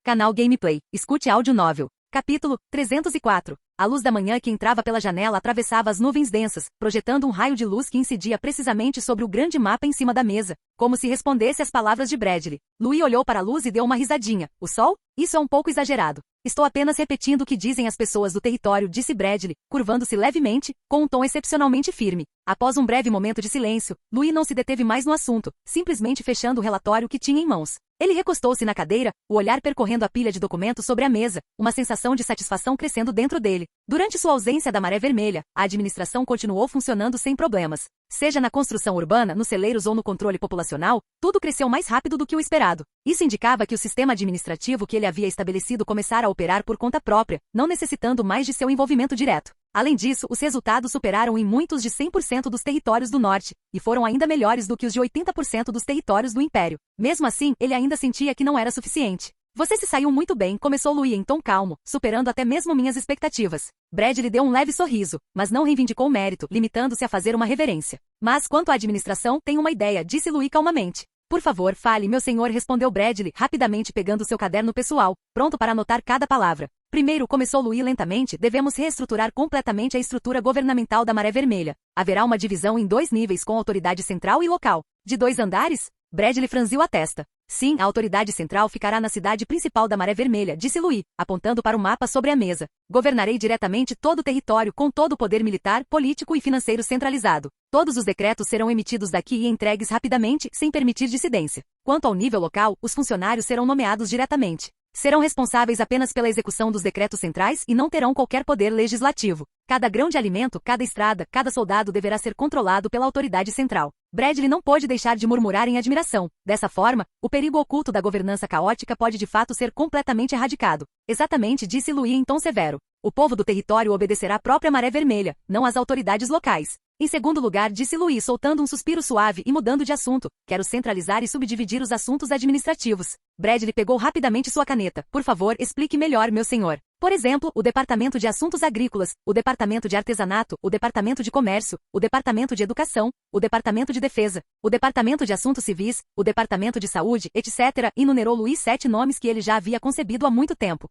Canal Gameplay. Escute áudio novel. Capítulo 304. A luz da manhã que entrava pela janela atravessava as nuvens densas, projetando um raio de luz que incidia precisamente sobre o grande mapa em cima da mesa, como se respondesse às palavras de Bradley. Louis olhou para a luz e deu uma risadinha. O sol? Isso é um pouco exagerado. Estou apenas repetindo o que dizem as pessoas do território, disse Bradley, curvando-se levemente, com um tom excepcionalmente firme. Após um breve momento de silêncio, Louis não se deteve mais no assunto, simplesmente fechando o relatório que tinha em mãos. Ele recostou-se na cadeira, o olhar percorrendo a pilha de documentos sobre a mesa, uma sensação de satisfação crescendo dentro dele. Durante sua ausência da Maré Vermelha, a administração continuou funcionando sem problemas. Seja na construção urbana, nos celeiros ou no controle populacional, tudo cresceu mais rápido do que o esperado. Isso indicava que o sistema administrativo que ele havia estabelecido começara a operar por conta própria, não necessitando mais de seu envolvimento direto. Além disso, os resultados superaram em muitos de 100% dos territórios do norte, e foram ainda melhores do que os de 80% dos territórios do Império. Mesmo assim, ele ainda sentia que não era suficiente. Você se saiu muito bem, começou Louis em tom calmo, superando até mesmo minhas expectativas. Bradley deu um leve sorriso, mas não reivindicou o mérito, limitando-se a fazer uma reverência. Mas quanto à administração, tenho uma ideia, disse Louis calmamente. Por favor, fale, meu senhor, respondeu Bradley, rapidamente pegando seu caderno pessoal, pronto para anotar cada palavra. Primeiro, começou Louis lentamente, devemos reestruturar completamente a estrutura governamental da Maré Vermelha. Haverá uma divisão em 2 níveis com autoridade central e local. De 2 andares? Bradley franziu a testa. Sim, a autoridade central ficará na cidade principal da Maré Vermelha, disse Louis, apontando para o mapa sobre a mesa. Governarei diretamente todo o território com todo o poder militar, político e financeiro centralizado. Todos os decretos serão emitidos daqui e entregues rapidamente, sem permitir dissidência. Quanto ao nível local, os funcionários serão nomeados diretamente. Serão responsáveis apenas pela execução dos decretos centrais e não terão qualquer poder legislativo. Cada grão de alimento, cada estrada, cada soldado deverá ser controlado pela autoridade central. Bradley não pôde deixar de murmurar em admiração. Dessa forma, o perigo oculto da governança caótica pode de fato ser completamente erradicado. Exatamente, disse Louis em tom severo. O povo do território obedecerá à própria Maré Vermelha, não às autoridades locais. Em segundo lugar, disse Louis soltando um suspiro suave e mudando de assunto. Quero centralizar e subdividir os assuntos administrativos. Bradley pegou rapidamente sua caneta. Por favor, explique melhor, meu senhor. Por exemplo, o Departamento de Assuntos Agrícolas, o Departamento de Artesanato, o Departamento de Comércio, o Departamento de Educação, o Departamento de Defesa, o Departamento de Assuntos Civis, o Departamento de Saúde, etc. Enumerou Louis 7 nomes que ele já havia concebido há muito tempo.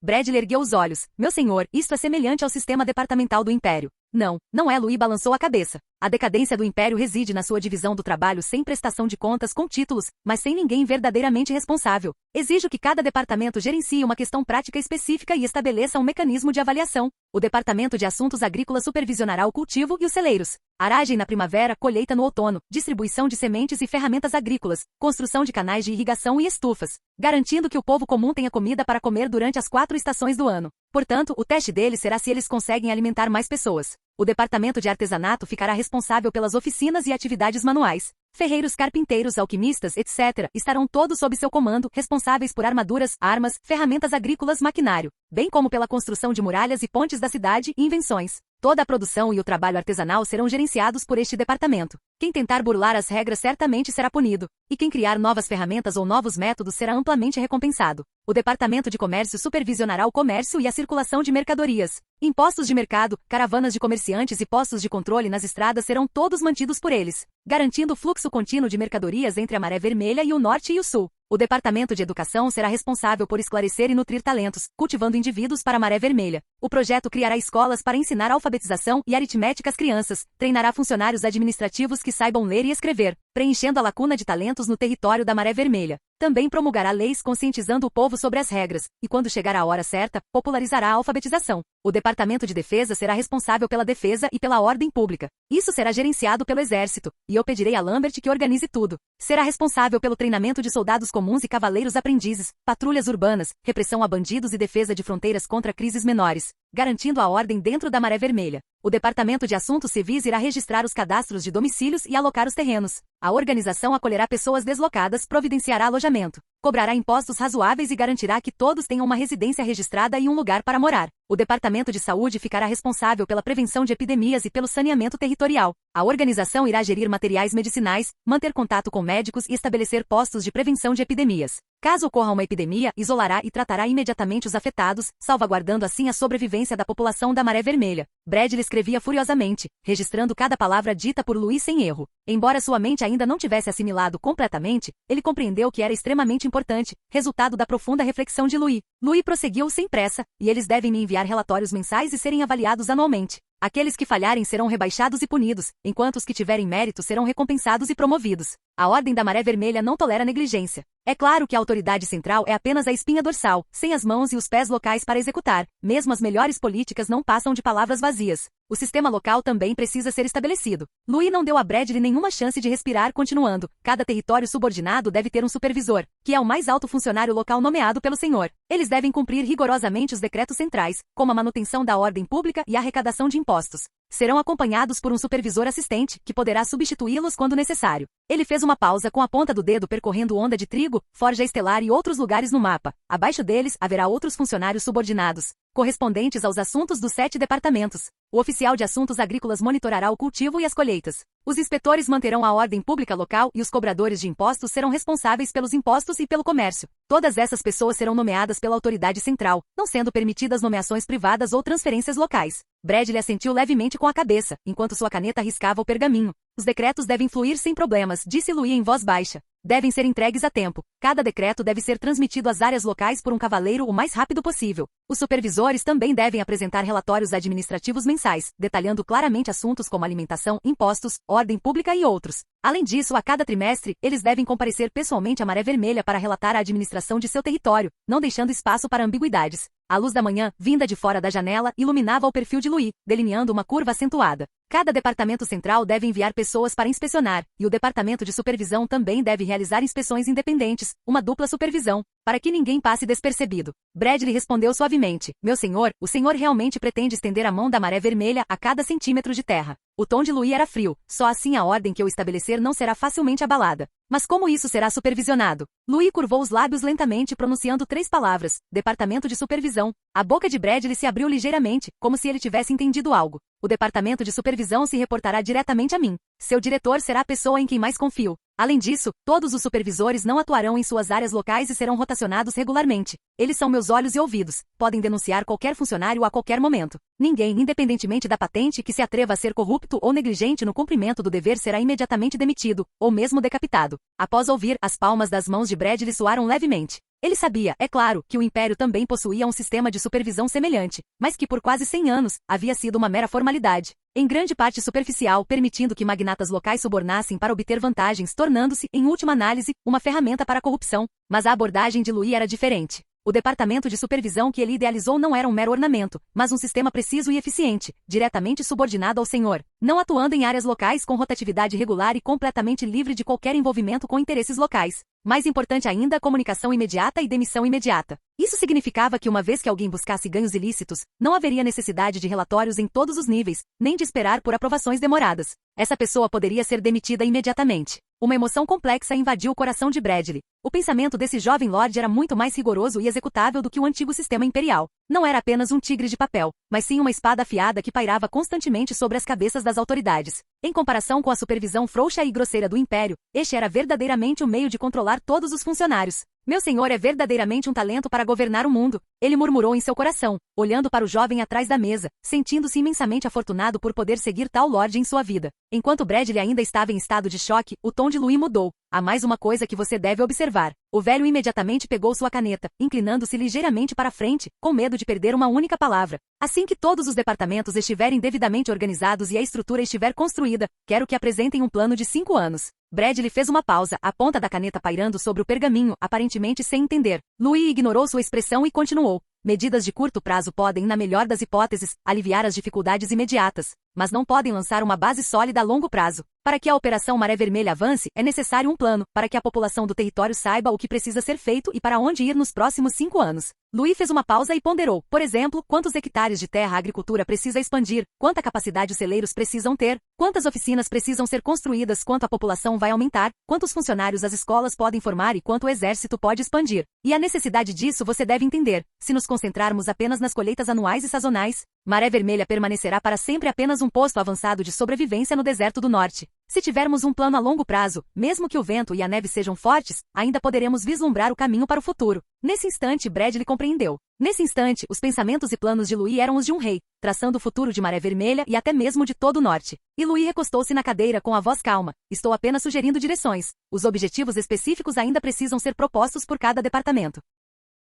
Bradley ergueu os olhos. Meu senhor, isto é semelhante ao sistema departamental do Império. Não, não é. Louis balançou a cabeça. A decadência do Império reside na sua divisão do trabalho sem prestação de contas com títulos, mas sem ninguém verdadeiramente responsável. Exijo que cada departamento gerencie uma questão prática específica e estabeleça um mecanismo de avaliação. O Departamento de Assuntos Agrícolas supervisionará o cultivo e os celeiros. Aragem na primavera, colheita no outono, distribuição de sementes e ferramentas agrícolas, construção de canais de irrigação e estufas, garantindo que o povo comum tenha comida para comer durante as 4 estações do ano. Portanto, o teste deles será se eles conseguem alimentar mais pessoas. O Departamento de Artesanato ficará responsável pelas oficinas e atividades manuais. Ferreiros, carpinteiros, alquimistas, etc., estarão todos sob seu comando, responsáveis por armaduras, armas, ferramentas agrícolas, maquinário, bem como pela construção de muralhas e pontes da cidade e invenções. Toda a produção e o trabalho artesanal serão gerenciados por este departamento. Quem tentar burlar as regras certamente será punido, e quem criar novas ferramentas ou novos métodos será amplamente recompensado. O Departamento de Comércio supervisionará o comércio e a circulação de mercadorias. Impostos de mercado, caravanas de comerciantes e postos de controle nas estradas serão todos mantidos por eles, garantindo o fluxo contínuo de mercadorias entre a Maré Vermelha e o Norte e o Sul. O Departamento de Educação será responsável por esclarecer e nutrir talentos, cultivando indivíduos para a Maré Vermelha. O projeto criará escolas para ensinar alfabetização e aritmética às crianças, treinará funcionários administrativos que saibam ler e escrever, preenchendo a lacuna de talentos no território da Maré Vermelha. Também promulgará leis conscientizando o povo sobre as regras, e quando chegar a hora certa, popularizará a alfabetização. O Departamento de Defesa será responsável pela defesa e pela ordem pública. Isso será gerenciado pelo Exército, e eu pedirei a Lambert que organize tudo. Será responsável pelo treinamento de soldados comuns e cavaleiros aprendizes, patrulhas urbanas, repressão a bandidos e defesa de fronteiras contra crises menores, garantindo a ordem dentro da Maré Vermelha. O Departamento de Assuntos Civis irá registrar os cadastros de domicílios e alocar os terrenos. A organização acolherá pessoas deslocadas, providenciará alojamento, cobrará impostos razoáveis e garantirá que todos tenham uma residência registrada e um lugar para morar. O Departamento de Saúde ficará responsável pela prevenção de epidemias e pelo saneamento territorial. A organização irá gerir materiais medicinais, manter contato com médicos e estabelecer postos de prevenção de epidemias. Caso ocorra uma epidemia, isolará e tratará imediatamente os afetados, salvaguardando assim a sobrevivência da população da Maré Vermelha. Bradley escrevia furiosamente, registrando cada palavra dita por Louis sem erro. Embora sua mente ainda não tivesse assimilado completamente, ele compreendeu que era extremamente importante, resultado da profunda reflexão de Louis. Louis prosseguiu sem pressa, e eles devem me enviar relatórios mensais e serem avaliados anualmente. Aqueles que falharem serão rebaixados e punidos, enquanto os que tiverem mérito serão recompensados e promovidos. A Ordem da Maré Vermelha não tolera negligência. É claro que a autoridade central é apenas a espinha dorsal, sem as mãos e os pés locais para executar. Mesmo as melhores políticas não passam de palavras vazias. O sistema local também precisa ser estabelecido. Louis não deu a Bradley nenhuma chance de respirar, continuando. Cada território subordinado deve ter um supervisor, que é o mais alto funcionário local nomeado pelo senhor. Eles devem cumprir rigorosamente os decretos centrais, como a manutenção da ordem pública e a arrecadação de impostos. Serão acompanhados por um supervisor assistente, que poderá substituí-los quando necessário. Ele fez uma pausa com a ponta do dedo percorrendo Onda de Trigo, Forja Estelar e outros lugares no mapa. Abaixo deles, haverá outros funcionários subordinados, correspondentes aos assuntos dos 7 departamentos. O oficial de assuntos agrícolas monitorará o cultivo e as colheitas. Os inspetores manterão a ordem pública local e os cobradores de impostos serão responsáveis pelos impostos e pelo comércio. Todas essas pessoas serão nomeadas pela autoridade central, não sendo permitidas nomeações privadas ou transferências locais. Bradley assentiu levemente com a cabeça, enquanto sua caneta riscava o pergaminho. Os decretos devem fluir sem problemas, disse Louis em voz baixa. Devem ser entregues a tempo. Cada decreto deve ser transmitido às áreas locais por um cavaleiro o mais rápido possível. Os supervisores também devem apresentar relatórios administrativos mensais, detalhando claramente assuntos como alimentação, impostos, ordem pública e outros. Além disso, a cada trimestre, eles devem comparecer pessoalmente à Maré Vermelha para relatar a administração de seu território, não deixando espaço para ambiguidades. A luz da manhã, vinda de fora da janela, iluminava o perfil de Louis, delineando uma curva acentuada. Cada departamento central deve enviar pessoas para inspecionar, e o departamento de supervisão também deve realizar inspeções independentes, uma dupla supervisão, para que ninguém passe despercebido. Bradley respondeu suavemente, meu senhor, o senhor realmente pretende estender a mão da Maré Vermelha a cada centímetro de terra. O tom de Louis era frio, só assim a ordem que eu estabelecer não será facilmente abalada. Mas como isso será supervisionado? Louis curvou os lábios lentamente pronunciando 3 palavras, Departamento de Supervisão. A boca de Bradley se abriu ligeiramente, como se ele tivesse entendido algo. O Departamento de Supervisão se reportará diretamente a mim. Seu diretor será a pessoa em quem mais confio. Além disso, todos os supervisores não atuarão em suas áreas locais e serão rotacionados regularmente. Eles são meus olhos e ouvidos. Podem denunciar qualquer funcionário a qualquer momento. Ninguém, independentemente da patente, que se atreva a ser corrupto ou negligente no cumprimento do dever será imediatamente demitido, ou mesmo decapitado. Após ouvir, as palmas das mãos de Bradley soaram levemente. Ele sabia, é claro, que o Império também possuía um sistema de supervisão semelhante, mas que por quase 100 anos havia sido uma mera formalidade, em grande parte superficial, permitindo que magnatas locais subornassem para obter vantagens, tornando-se, em última análise, uma ferramenta para a corrupção. Mas a abordagem de Louis era diferente. O departamento de supervisão que ele idealizou não era um mero ornamento, mas um sistema preciso e eficiente, diretamente subordinado ao senhor, não atuando em áreas locais com rotatividade regular e completamente livre de qualquer envolvimento com interesses locais. Mais importante ainda, comunicação imediata e demissão imediata. Isso significava que uma vez que alguém buscasse ganhos ilícitos, não haveria necessidade de relatórios em todos os níveis, nem de esperar por aprovações demoradas. Essa pessoa poderia ser demitida imediatamente. Uma emoção complexa invadiu o coração de Bradley. O pensamento desse jovem lord era muito mais rigoroso e executável do que o antigo sistema imperial. Não era apenas um tigre de papel, mas sim uma espada afiada que pairava constantemente sobre as cabeças das autoridades. Em comparação com a supervisão frouxa e grosseira do Império, este era verdadeiramente o meio de controlar todos os funcionários. Meu senhor é verdadeiramente um talento para governar o mundo, ele murmurou em seu coração, olhando para o jovem atrás da mesa, sentindo-se imensamente afortunado por poder seguir tal lorde em sua vida. Enquanto Bradley ainda estava em estado de choque, o tom de Louis mudou. Há mais uma coisa que você deve observar. O velho imediatamente pegou sua caneta, inclinando-se ligeiramente para frente, com medo de perder uma única palavra. Assim que todos os departamentos estiverem devidamente organizados e a estrutura estiver construída, quero que apresentem um plano de 5 anos. Bradley fez uma pausa, a ponta da caneta pairando sobre o pergaminho, aparentemente sem entender. Louis ignorou sua expressão e continuou. Medidas de curto prazo podem, na melhor das hipóteses, aliviar as dificuldades imediatas, mas não podem lançar uma base sólida a longo prazo. Para que a Operação Maré Vermelha avance, é necessário um plano, para que a população do território saiba o que precisa ser feito e para onde ir nos próximos 5 anos. Louis fez uma pausa e ponderou, por exemplo, quantos hectares de terra a agricultura precisa expandir, quanta capacidade os celeiros precisam ter, quantas oficinas precisam ser construídas, quanto a população vai aumentar, quantos funcionários as escolas podem formar e quanto o exército pode expandir. E a necessidade disso você deve entender. Se nos concentrarmos apenas nas colheitas anuais e sazonais, Maré Vermelha permanecerá para sempre apenas um posto avançado de sobrevivência no deserto do norte. Se tivermos um plano a longo prazo, mesmo que o vento e a neve sejam fortes, ainda poderemos vislumbrar o caminho para o futuro. Nesse instante, Bradley compreendeu. Nesse instante, os pensamentos e planos de Louis eram os de um rei, traçando o futuro de Maré Vermelha e até mesmo de todo o norte. E Louis recostou-se na cadeira com a voz calma. Estou apenas sugerindo direções. Os objetivos específicos ainda precisam ser propostos por cada departamento.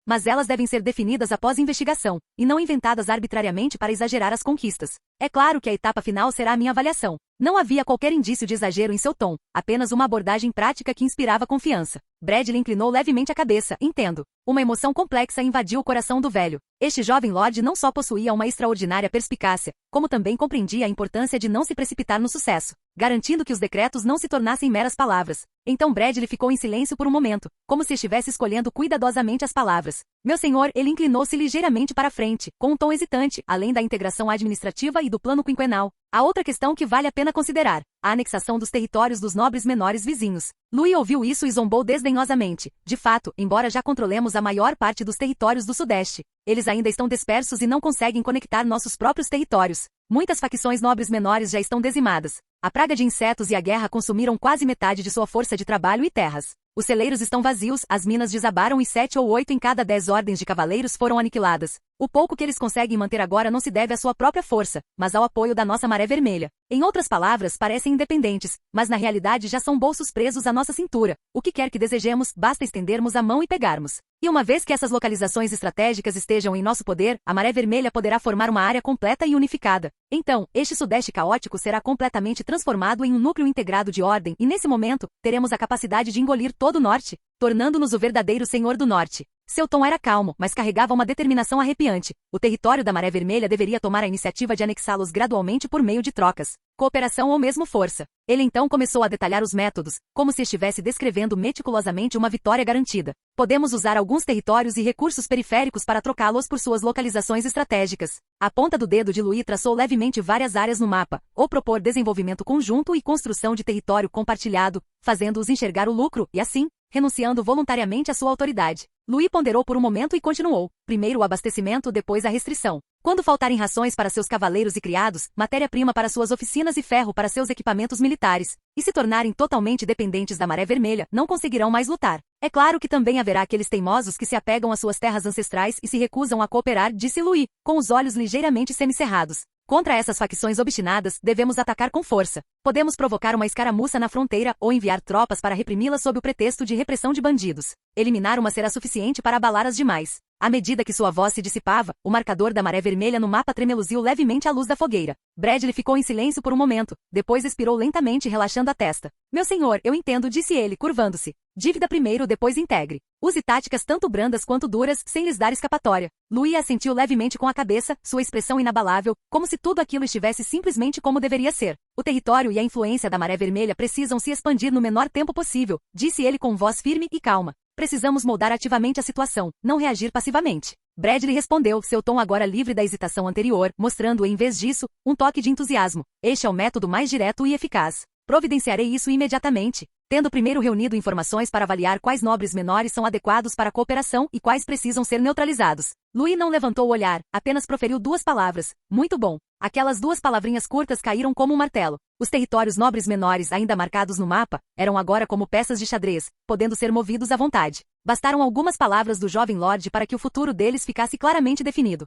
Mas elas devem ser definidas após investigação, e não inventadas arbitrariamente para exagerar as conquistas. É claro que a etapa final será a minha avaliação. Não havia qualquer indício de exagero em seu tom, apenas uma abordagem prática que inspirava confiança. Bradley inclinou levemente a cabeça, entendo. Uma emoção complexa invadiu o coração do velho. Este jovem lord não só possuía uma extraordinária perspicácia, como também compreendia a importância de não se precipitar no sucesso, garantindo que os decretos não se tornassem meras palavras. Então Bradley ficou em silêncio por um momento, como se estivesse escolhendo cuidadosamente as palavras. Meu senhor, ele inclinou-se ligeiramente para frente, com um tom hesitante, além da integração administrativa e do plano quinquenal. Há outra questão que vale a pena considerar, a anexação dos territórios dos nobres menores vizinhos. Louis ouviu isso e zombou desdenhosamente. De fato, embora já controlemos a maior parte dos territórios do Sudeste, eles ainda estão dispersos e não conseguem conectar nossos próprios territórios. Muitas facções nobres menores já estão dizimadas. A praga de insetos e a guerra consumiram quase metade de sua força de trabalho e terras. Os celeiros estão vazios, as minas desabaram e 7 ou 8 em cada 10 ordens de cavaleiros foram aniquiladas. O pouco que eles conseguem manter agora não se deve à sua própria força, mas ao apoio da nossa Maré Vermelha. Em outras palavras, parecem independentes, mas na realidade já são bolsos presos à nossa cintura. O que quer que desejemos, basta estendermos a mão e pegarmos. E uma vez que essas localizações estratégicas estejam em nosso poder, a Maré Vermelha poderá formar uma área completa e unificada. Então, este Sudeste caótico será completamente transformado em um núcleo integrado de ordem e nesse momento, teremos a capacidade de engolir todo o Norte, tornando-nos o verdadeiro Senhor do Norte. Seu tom era calmo, mas carregava uma determinação arrepiante. O território da Maré Vermelha deveria tomar a iniciativa de anexá-los gradualmente por meio de trocas, cooperação ou mesmo força. Ele então começou a detalhar os métodos, como se estivesse descrevendo meticulosamente uma vitória garantida. Podemos usar alguns territórios e recursos periféricos para trocá-los por suas localizações estratégicas. A ponta do dedo de Louis traçou levemente várias áreas no mapa, ou propor desenvolvimento conjunto e construção de território compartilhado, fazendo-os enxergar o lucro e, assim, renunciando voluntariamente à sua autoridade. Louis ponderou por um momento e continuou. Primeiro o abastecimento, depois a restrição. Quando faltarem rações para seus cavaleiros e criados, matéria-prima para suas oficinas e ferro para seus equipamentos militares, e se tornarem totalmente dependentes da Maré Vermelha, não conseguirão mais lutar. É claro que também haverá aqueles teimosos que se apegam às suas terras ancestrais e se recusam a cooperar, disse Louis, com os olhos ligeiramente semicerrados. Contra essas facções obstinadas, devemos atacar com força. Podemos provocar uma escaramuça na fronteira ou enviar tropas para reprimi-las sob o pretexto de repressão de bandidos. Eliminar uma será suficiente para abalar as demais. À medida que sua voz se dissipava, o marcador da maré vermelha no mapa tremeluziu levemente à luz da fogueira. Bradley ficou em silêncio por um momento, depois expirou lentamente, relaxando a testa. Meu senhor, eu entendo, disse ele, curvando-se. Dívida primeiro, depois integre. Use táticas tanto brandas quanto duras, sem lhes dar escapatória. Louis assentiu levemente com a cabeça, sua expressão inabalável, como se tudo aquilo estivesse simplesmente como deveria ser. O território e a influência da maré vermelha precisam se expandir no menor tempo possível, disse ele com voz firme e calma. Precisamos moldar ativamente a situação, não reagir passivamente. Bradley respondeu, seu tom agora livre da hesitação anterior, mostrando, em vez disso, um toque de entusiasmo. Este é o método mais direto e eficaz. Providenciarei isso imediatamente, tendo primeiro reunido informações para avaliar quais nobres menores são adequados para a cooperação e quais precisam ser neutralizados. Louis não levantou o olhar, apenas proferiu duas palavras. Muito bom. Aquelas duas palavrinhas curtas caíram como um martelo. Os territórios nobres menores ainda marcados no mapa eram agora como peças de xadrez, podendo ser movidos à vontade. Bastaram algumas palavras do jovem Lorde para que o futuro deles ficasse claramente definido.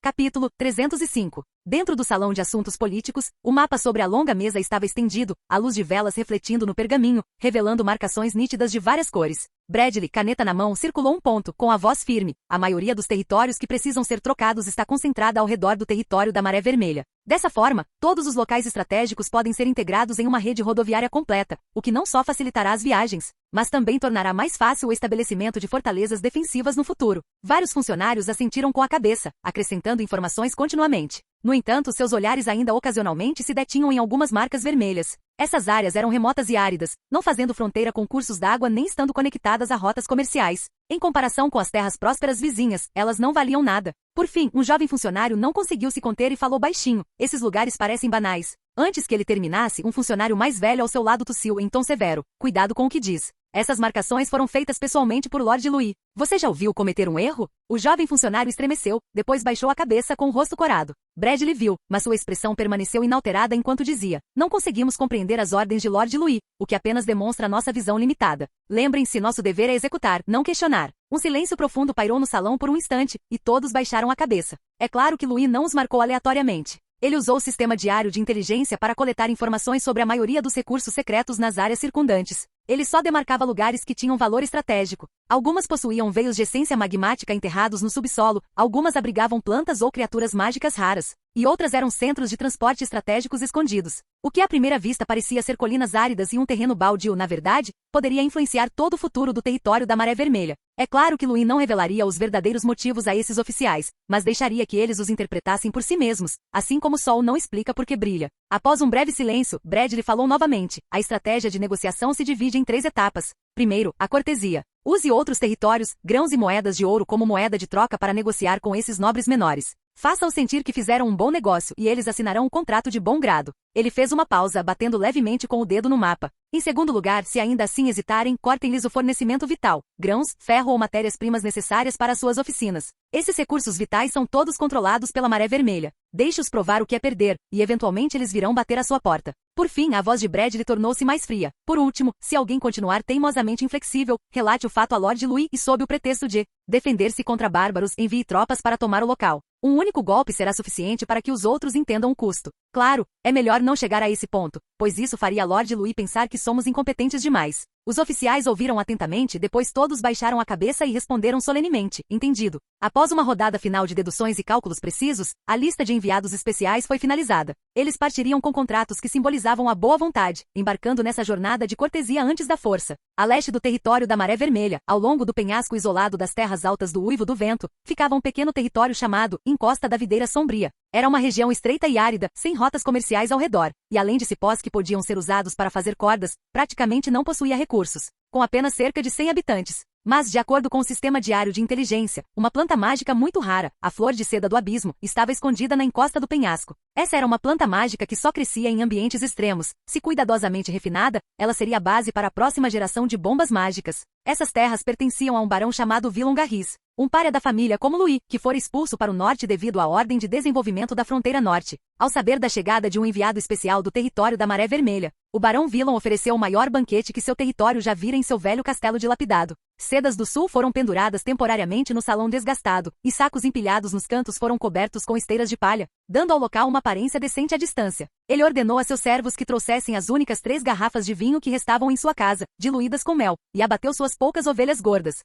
Capítulo 305. Dentro do salão de assuntos políticos, o mapa sobre a longa mesa estava estendido, a luz de velas refletindo no pergaminho, revelando marcações nítidas de várias cores. Bradley, caneta na mão, circulou um ponto, com a voz firme. A maioria dos territórios que precisam ser trocados está concentrada ao redor do território da Maré Vermelha. Dessa forma, todos os locais estratégicos podem ser integrados em uma rede rodoviária completa, o que não só facilitará as viagens, mas também tornará mais fácil o estabelecimento de fortalezas defensivas no futuro. Vários funcionários assentiram com a cabeça, acrescentando informações continuamente. No entanto, seus olhares ainda ocasionalmente se detinham em algumas marcas vermelhas. Essas áreas eram remotas e áridas, não fazendo fronteira com cursos d'água nem estando conectadas a rotas comerciais. Em comparação com as terras prósperas vizinhas, elas não valiam nada. Por fim, um jovem funcionário não conseguiu se conter e falou baixinho. Esses lugares parecem banais. Antes que ele terminasse, um funcionário mais velho ao seu lado tossiu em tom severo. Cuidado com o que diz. Essas marcações foram feitas pessoalmente por Lord Louis. Você já ouviu cometer um erro? O jovem funcionário estremeceu, depois baixou a cabeça com o rosto corado. Bradley viu, mas sua expressão permaneceu inalterada enquanto dizia: não conseguimos compreender as ordens de Lord Louis, o que apenas demonstra nossa visão limitada. Lembrem-se, nosso dever é executar, não questionar. Um silêncio profundo pairou no salão por um instante, e todos baixaram a cabeça. É claro que Louis não os marcou aleatoriamente. Ele usou o sistema diário de inteligência para coletar informações sobre a maioria dos recursos secretos nas áreas circundantes. Ele só demarcava lugares que tinham valor estratégico. Algumas possuíam veios de essência magmática enterrados no subsolo, algumas abrigavam plantas ou criaturas mágicas raras, e outras eram centros de transporte estratégicos escondidos. O que à primeira vista parecia ser colinas áridas e um terreno baldio, na verdade, poderia influenciar todo o futuro do território da Maré Vermelha. É claro que Louis não revelaria os verdadeiros motivos a esses oficiais, mas deixaria que eles os interpretassem por si mesmos, assim como o sol não explica por que brilha. Após um breve silêncio, Bradley falou novamente. A estratégia de negociação se divide em 3 etapas. Primeiro, a cortesia. Use outros territórios, grãos e moedas de ouro como moeda de troca para negociar com esses nobres menores. Faça-os sentir que fizeram um bom negócio e eles assinarão um contrato de bom grado. Ele fez uma pausa, batendo levemente com o dedo no mapa. Em segundo lugar, se ainda assim hesitarem, cortem-lhes o fornecimento vital, grãos, ferro ou matérias-primas necessárias para suas oficinas. Esses recursos vitais são todos controlados pela Maré Vermelha. Deixe-os provar o que é perder, e eventualmente eles virão bater à sua porta. Por fim, a voz de Bradley tornou-se mais fria. Por último, se alguém continuar teimosamente inflexível, relate o fato a Lord Louis e sob o pretexto de defender-se contra bárbaros, envie tropas para tomar o local. Um único golpe será suficiente para que os outros entendam o custo. Claro, é melhor não chegar a esse ponto, pois isso faria Lord Louis pensar que somos incompetentes demais. Os oficiais ouviram atentamente, depois todos baixaram a cabeça e responderam solenemente, entendido. Após uma rodada final de deduções e cálculos precisos, a lista de enviados especiais foi finalizada. Eles partiriam com contratos que simbolizavam a boa vontade, embarcando nessa jornada de cortesia antes da força. A leste do território da Maré Vermelha, ao longo do penhasco isolado das terras altas do Uivo do Vento, ficava um pequeno território chamado Encosta da Videira Sombria. Era uma região estreita e árida, sem rotas comerciais ao redor, e além de cipós que podiam ser usados para fazer cordas, praticamente não possuía recursos, com apenas cerca de 100 habitantes. Mas, de acordo com o sistema diário de inteligência, uma planta mágica muito rara, a flor de seda do abismo, estava escondida na encosta do penhasco. Essa era uma planta mágica que só crescia em ambientes extremos. Se cuidadosamente refinada, ela seria a base para a próxima geração de bombas mágicas. Essas terras pertenciam a um barão chamado Vilon Garris. Um pária da família como Louis, que fora expulso para o norte devido à ordem de desenvolvimento da fronteira norte. Ao saber da chegada de um enviado especial do território da Maré Vermelha, o Barão Villon ofereceu o maior banquete que seu território já vira em seu velho castelo dilapidado. Sedas do sul foram penduradas temporariamente no salão desgastado, e sacos empilhados nos cantos foram cobertos com esteiras de palha, dando ao local uma aparência decente à distância. Ele ordenou a seus servos que trouxessem as únicas 3 garrafas de vinho que restavam em sua casa, diluídas com mel, e abateu suas poucas ovelhas gordas.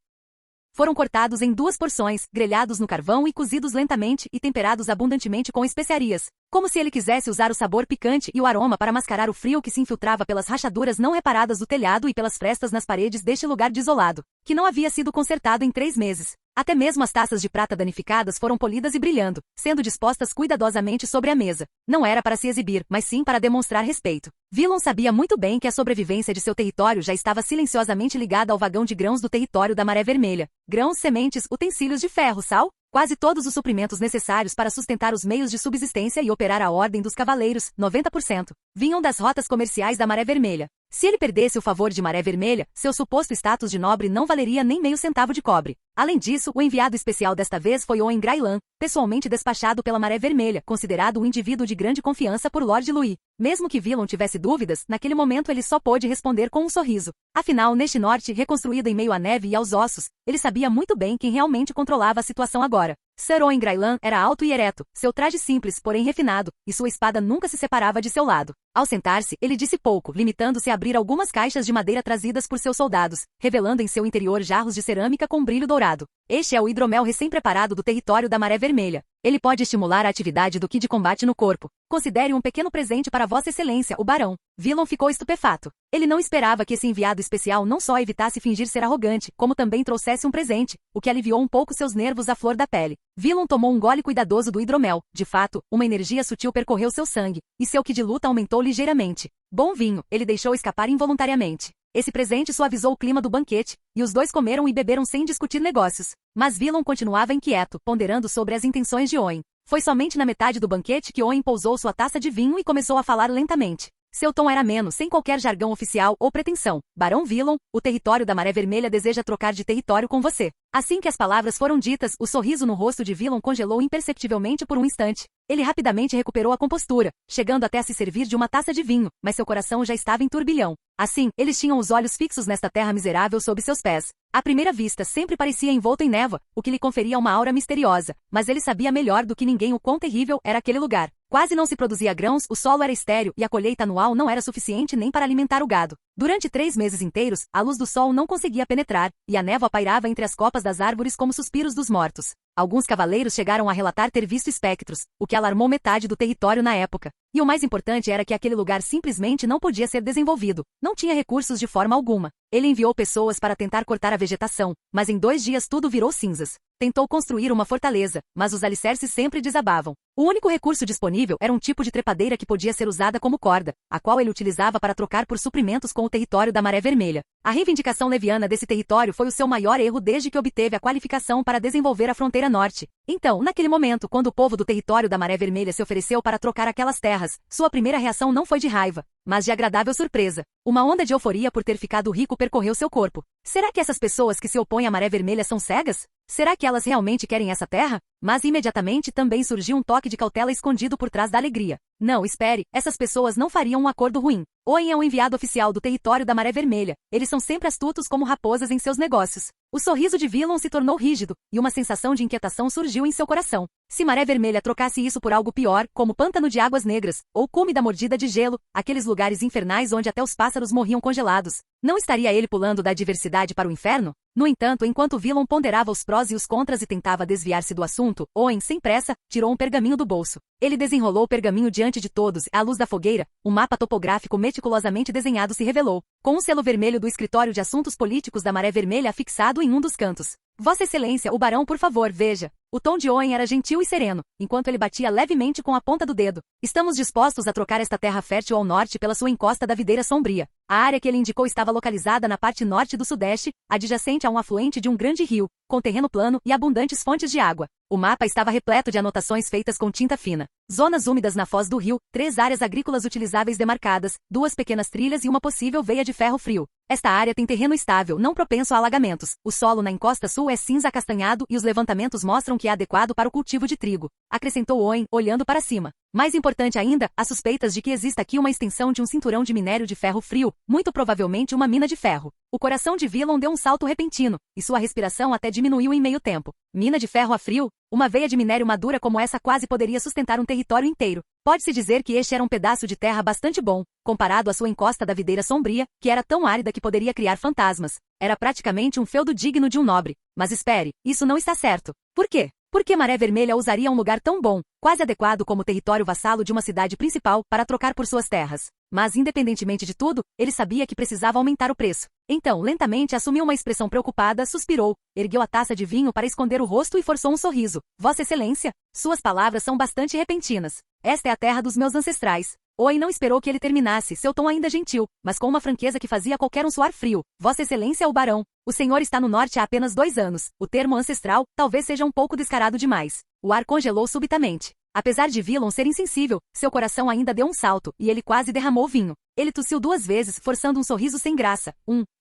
Foram cortados em 2 porções, grelhados no carvão e cozidos lentamente e temperados abundantemente com especiarias, como se ele quisesse usar o sabor picante e o aroma para mascarar o frio que se infiltrava pelas rachaduras não reparadas do telhado e pelas frestas nas paredes deste lugar desolado, que não havia sido consertado em 3 meses. Até mesmo as taças de prata danificadas foram polidas e brilhando, sendo dispostas cuidadosamente sobre a mesa. Não era para se exibir, mas sim para demonstrar respeito. Villon sabia muito bem que a sobrevivência de seu território já estava silenciosamente ligada ao vagão de grãos do território da Maré Vermelha. Grãos, sementes, utensílios de ferro, sal, quase todos os suprimentos necessários para sustentar os meios de subsistência e operar a Ordem dos Cavaleiros, 90%, vinham das rotas comerciais da Maré Vermelha. Se ele perdesse o favor de Maré Vermelha, seu suposto status de nobre não valeria nem meio centavo de cobre. Além disso, o enviado especial desta vez foi Owen Grailan, pessoalmente despachado pela Maré Vermelha, considerado um indivíduo de grande confiança por Lord Louis. Mesmo que Villon tivesse dúvidas, naquele momento ele só pôde responder com um sorriso. Afinal, neste norte, reconstruído em meio à neve e aos ossos, ele sabia muito bem quem realmente controlava a situação agora. Sir Owen Grailan era alto e ereto, seu traje simples, porém refinado, e sua espada nunca se separava de seu lado. Ao sentar-se, ele disse pouco, limitando-se a abrir algumas caixas de madeira trazidas por seus soldados, revelando em seu interior jarros de cerâmica com brilho dourado. Este é o hidromel recém-preparado do território da Maré Vermelha. Ele pode estimular a atividade do ki de combate no corpo. Considere um pequeno presente para Vossa Excelência, o Barão. Villon ficou estupefato. Ele não esperava que esse enviado especial não só evitasse fingir ser arrogante, como também trouxesse um presente, o que aliviou um pouco seus nervos à flor da pele. Villon tomou um gole cuidadoso do hidromel. De fato, uma energia sutil percorreu seu sangue, e seu ki de luta aumentou ligeiramente. Bom vinho, ele deixou escapar involuntariamente. Esse presente suavizou o clima do banquete, e os dois comeram e beberam sem discutir negócios. Mas Villon continuava inquieto, ponderando sobre as intenções de Owen. Foi somente na metade do banquete que Owen pousou sua taça de vinho e começou a falar lentamente. Seu tom era ameno, sem qualquer jargão oficial ou pretensão. Barão Villon, o território da Maré Vermelha deseja trocar de território com você. Assim que as palavras foram ditas, o sorriso no rosto de Villon congelou imperceptivelmente por um instante. Ele rapidamente recuperou a compostura, chegando até a se servir de uma taça de vinho, mas seu coração já estava em turbilhão. Assim, eles tinham os olhos fixos nesta terra miserável sob seus pés. À primeira vista, sempre parecia envolto em névoa, o que lhe conferia uma aura misteriosa, mas ele sabia melhor do que ninguém o quão terrível era aquele lugar. Quase não se produzia grãos, o solo era estéril e a colheita anual não era suficiente nem para alimentar o gado. Durante 3 meses inteiros, a luz do sol não conseguia penetrar, e a névoa pairava entre as copas das árvores como suspiros dos mortos. Alguns cavaleiros chegaram a relatar ter visto espectros, o que alarmou metade do território na época. E o mais importante era que aquele lugar simplesmente não podia ser desenvolvido, não tinha recursos de forma alguma. Ele enviou pessoas para tentar cortar a vegetação, mas em 2 dias tudo virou cinzas. Tentou construir uma fortaleza, mas os alicerces sempre desabavam. O único recurso disponível era um tipo de trepadeira que podia ser usada como corda, a qual ele utilizava para trocar por suprimentos com o território da Maré Vermelha. A reivindicação leviana desse território foi o seu maior erro desde que obteve a qualificação para desenvolver a fronteira norte. Então, naquele momento, quando o povo do território da Maré Vermelha se ofereceu para trocar aquelas terras, sua primeira reação não foi de raiva, mas de agradável surpresa. Uma onda de euforia por ter ficado rico percorreu seu corpo. Será que essas pessoas que se opõem à Maré Vermelha são cegas? Será que elas realmente querem essa terra? Mas imediatamente também surgiu um toque de cautela escondido por trás da alegria. Não, espere, essas pessoas não fariam um acordo ruim. Owen é um enviado oficial do território da Maré Vermelha. Eles são sempre astutos como raposas em seus negócios. O sorriso de Villon se tornou rígido, e uma sensação de inquietação surgiu em seu coração. Se Maré Vermelha trocasse isso por algo pior, como pântano de águas negras, ou cume da mordida de gelo, aqueles lugares infernais onde até os pássaros morriam congelados, não estaria ele pulando da adversidade para o inferno? No entanto, enquanto Villon ponderava os prós e os contras e tentava desviar-se do assunto, Owen, sem pressa, tirou um pergaminho do bolso. Ele desenrolou o pergaminho diante de todos e, à luz da fogueira, um mapa topográfico meticulosamente desenhado se revelou, com um selo vermelho do Escritório de Assuntos Políticos da Maré Vermelha afixado em um dos cantos. Vossa Excelência, o Barão, por favor, veja. O tom de Owen era gentil e sereno, enquanto ele batia levemente com a ponta do dedo. Estamos dispostos a trocar esta terra fértil ao norte pela sua encosta da videira sombria. A área que ele indicou estava localizada na parte norte do sudeste, adjacente a um afluente de um grande rio, com terreno plano e abundantes fontes de água. O mapa estava repleto de anotações feitas com tinta fina. Zonas úmidas na foz do rio, 3 áreas agrícolas utilizáveis demarcadas, 2 pequenas trilhas e uma possível veia de ferro frio. Esta área tem terreno estável, não propenso a alagamentos. O solo na encosta sul é cinza acastanhado e os levantamentos mostram que é adequado para o cultivo de trigo, acrescentou Owen, olhando para cima. Mais importante ainda, há suspeitas de que exista aqui uma extensão de um cinturão de minério de ferro frio, muito provavelmente uma mina de ferro. O coração de Villon deu um salto repentino, e sua respiração até diminuiu em meio tempo. Mina de ferro a frio? Uma veia de minério madura como essa quase poderia sustentar um território inteiro. Pode-se dizer que este era um pedaço de terra bastante bom, comparado à sua encosta da videira sombria, que era tão árida que poderia criar fantasmas. Era praticamente um feudo digno de um nobre. Mas espere, isso não está certo. Por quê? Por que Maré Vermelha usaria um lugar tão bom, quase adequado como território vassalo de uma cidade principal, para trocar por suas terras? Mas, independentemente de tudo, ele sabia que precisava aumentar o preço. Então, lentamente assumiu uma expressão preocupada, suspirou, ergueu a taça de vinho para esconder o rosto e forçou um sorriso. Vossa Excelência, suas palavras são bastante repentinas. Esta é a terra dos meus ancestrais. Owen não esperou que ele terminasse, seu tom ainda gentil, mas com uma franqueza que fazia qualquer um suar frio. Vossa Excelência é o barão. O senhor está no norte há apenas 2 anos. O termo ancestral talvez seja um pouco descarado demais. O ar congelou subitamente. Apesar de Villon ser insensível, seu coração ainda deu um salto, e ele quase derramou vinho. Ele tossiu 2 vezes, forçando um sorriso sem graça.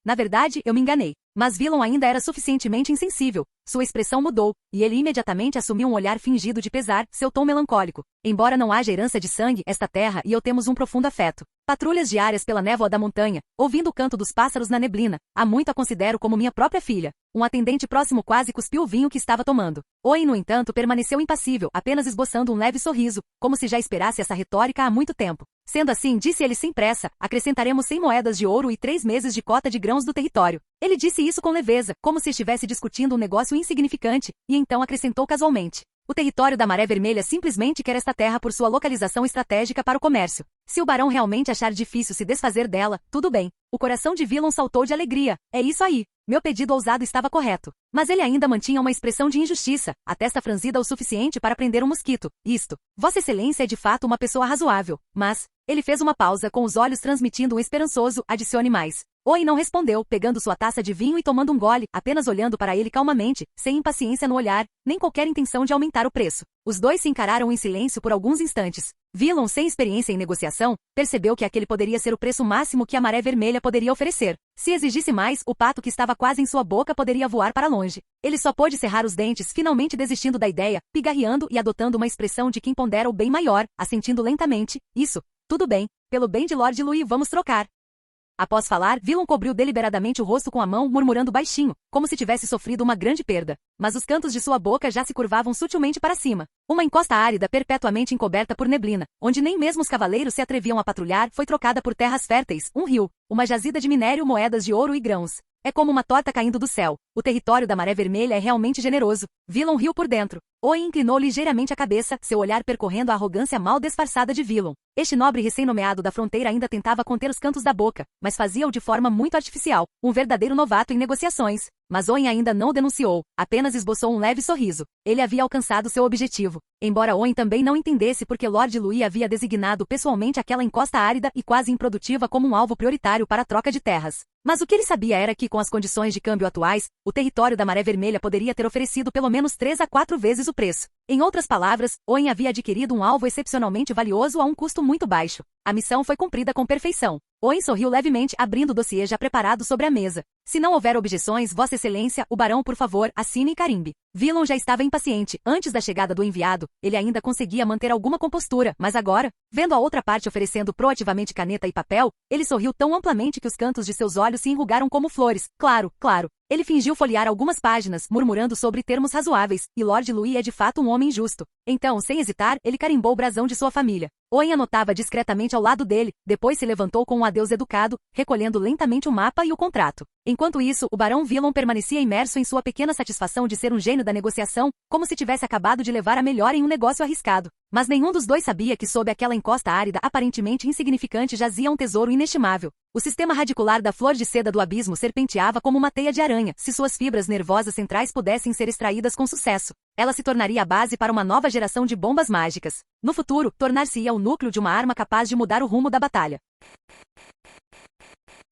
Na verdade, eu me enganei. Mas Villon ainda era suficientemente insensível. Sua expressão mudou, e ele imediatamente assumiu um olhar fingido de pesar, seu tom melancólico. Embora não haja herança de sangue, esta terra e eu temos um profundo afeto. Patrulhas diárias pela névoa da montanha, ouvindo o canto dos pássaros na neblina. Há muito a considero como minha própria filha. Um atendente próximo quase cuspiu o vinho que estava tomando. Owen, no entanto, permaneceu impassível, apenas esboçando um leve sorriso, como se já esperasse essa retórica há muito tempo. Sendo assim, disse ele sem pressa, acrescentaremos 100 moedas de ouro e 3 meses de cota de grãos do território. Ele disse isso com leveza, como se estivesse discutindo um negócio insignificante, e então acrescentou casualmente. O território da Maré Vermelha simplesmente quer esta terra por sua localização estratégica para o comércio. Se o barão realmente achar difícil se desfazer dela, tudo bem. O coração de Villon saltou de alegria. É isso aí. Meu pedido ousado estava correto. Mas ele ainda mantinha uma expressão de injustiça, a testa franzida o suficiente para prender um mosquito. Isto. Vossa Excelência é de fato uma pessoa razoável. Mas, ele fez uma pausa com os olhos transmitindo um esperançoso, adicione mais. Owen não respondeu, pegando sua taça de vinho e tomando um gole, apenas olhando para ele calmamente, sem impaciência no olhar, nem qualquer intenção de aumentar o preço. Os dois se encararam em silêncio por alguns instantes. Villon, sem experiência em negociação, percebeu que aquele poderia ser o preço máximo que a Maré Vermelha poderia oferecer. Se exigisse mais, o pato que estava quase em sua boca poderia voar para longe. Ele só pôde cerrar os dentes, finalmente desistindo da ideia, pigarreando e adotando uma expressão de quem pondera o bem maior, assentindo lentamente. Isso. Tudo bem. Pelo bem de Lord Louis, vamos trocar. Após falar, Villon cobriu deliberadamente o rosto com a mão, murmurando baixinho, como se tivesse sofrido uma grande perda. Mas os cantos de sua boca já se curvavam sutilmente para cima. Uma encosta árida perpetuamente encoberta por neblina, onde nem mesmo os cavaleiros se atreviam a patrulhar, foi trocada por terras férteis, um rio, uma jazida de minério, moedas de ouro e grãos. É como uma torta caindo do céu. O território da Maré Vermelha é realmente generoso. Villon riu por dentro. Owen inclinou ligeiramente a cabeça, seu olhar percorrendo a arrogância mal disfarçada de Villon. Este nobre recém-nomeado da fronteira ainda tentava conter os cantos da boca, mas fazia-o de forma muito artificial, um verdadeiro novato em negociações. Mas Owen ainda não o denunciou, apenas esboçou um leve sorriso. Ele havia alcançado seu objetivo. Embora Owen também não entendesse porque Lord Louis havia designado pessoalmente aquela encosta árida e quase improdutiva como um alvo prioritário para a troca de terras. Mas o que ele sabia era que, com as condições de câmbio atuais, o território da Maré Vermelha poderia ter oferecido pelo menos 3 a 4 vezes o preço. Em outras palavras, Owen havia adquirido um alvo excepcionalmente valioso a um custo muito baixo. A missão foi cumprida com perfeição. Owen sorriu levemente, abrindo o dossiê já preparado sobre a mesa. Se não houver objeções, Vossa Excelência, o barão, por favor, assine e carimbe. Villon já estava impaciente. Antes da chegada do enviado, ele ainda conseguia manter alguma compostura, mas agora, vendo a outra parte oferecendo proativamente caneta e papel, ele sorriu tão amplamente que os cantos de seus olhos se enrugaram como flores. Claro, claro. Ele fingiu folhear algumas páginas, murmurando sobre termos razoáveis, e Lord Louis é de fato um homem justo. Então, sem hesitar, ele carimbou o brasão de sua família. Owen anotava discretamente ao lado dele, depois se levantou com um adeus educado, recolhendo lentamente o mapa e o contrato. Enquanto isso, o barão Villon permanecia imerso em sua pequena satisfação de ser um gênio da negociação, como se tivesse acabado de levar a melhor em um negócio arriscado. Mas nenhum dos dois sabia que sob aquela encosta árida aparentemente insignificante jazia um tesouro inestimável. O sistema radicular da flor de seda do abismo serpenteava como uma teia de aranha. Se suas fibras nervosas centrais pudessem ser extraídas com sucesso, ela se tornaria a base para uma nova geração de bombas mágicas. No futuro, tornar-se-ia o núcleo de uma arma capaz de mudar o rumo da batalha.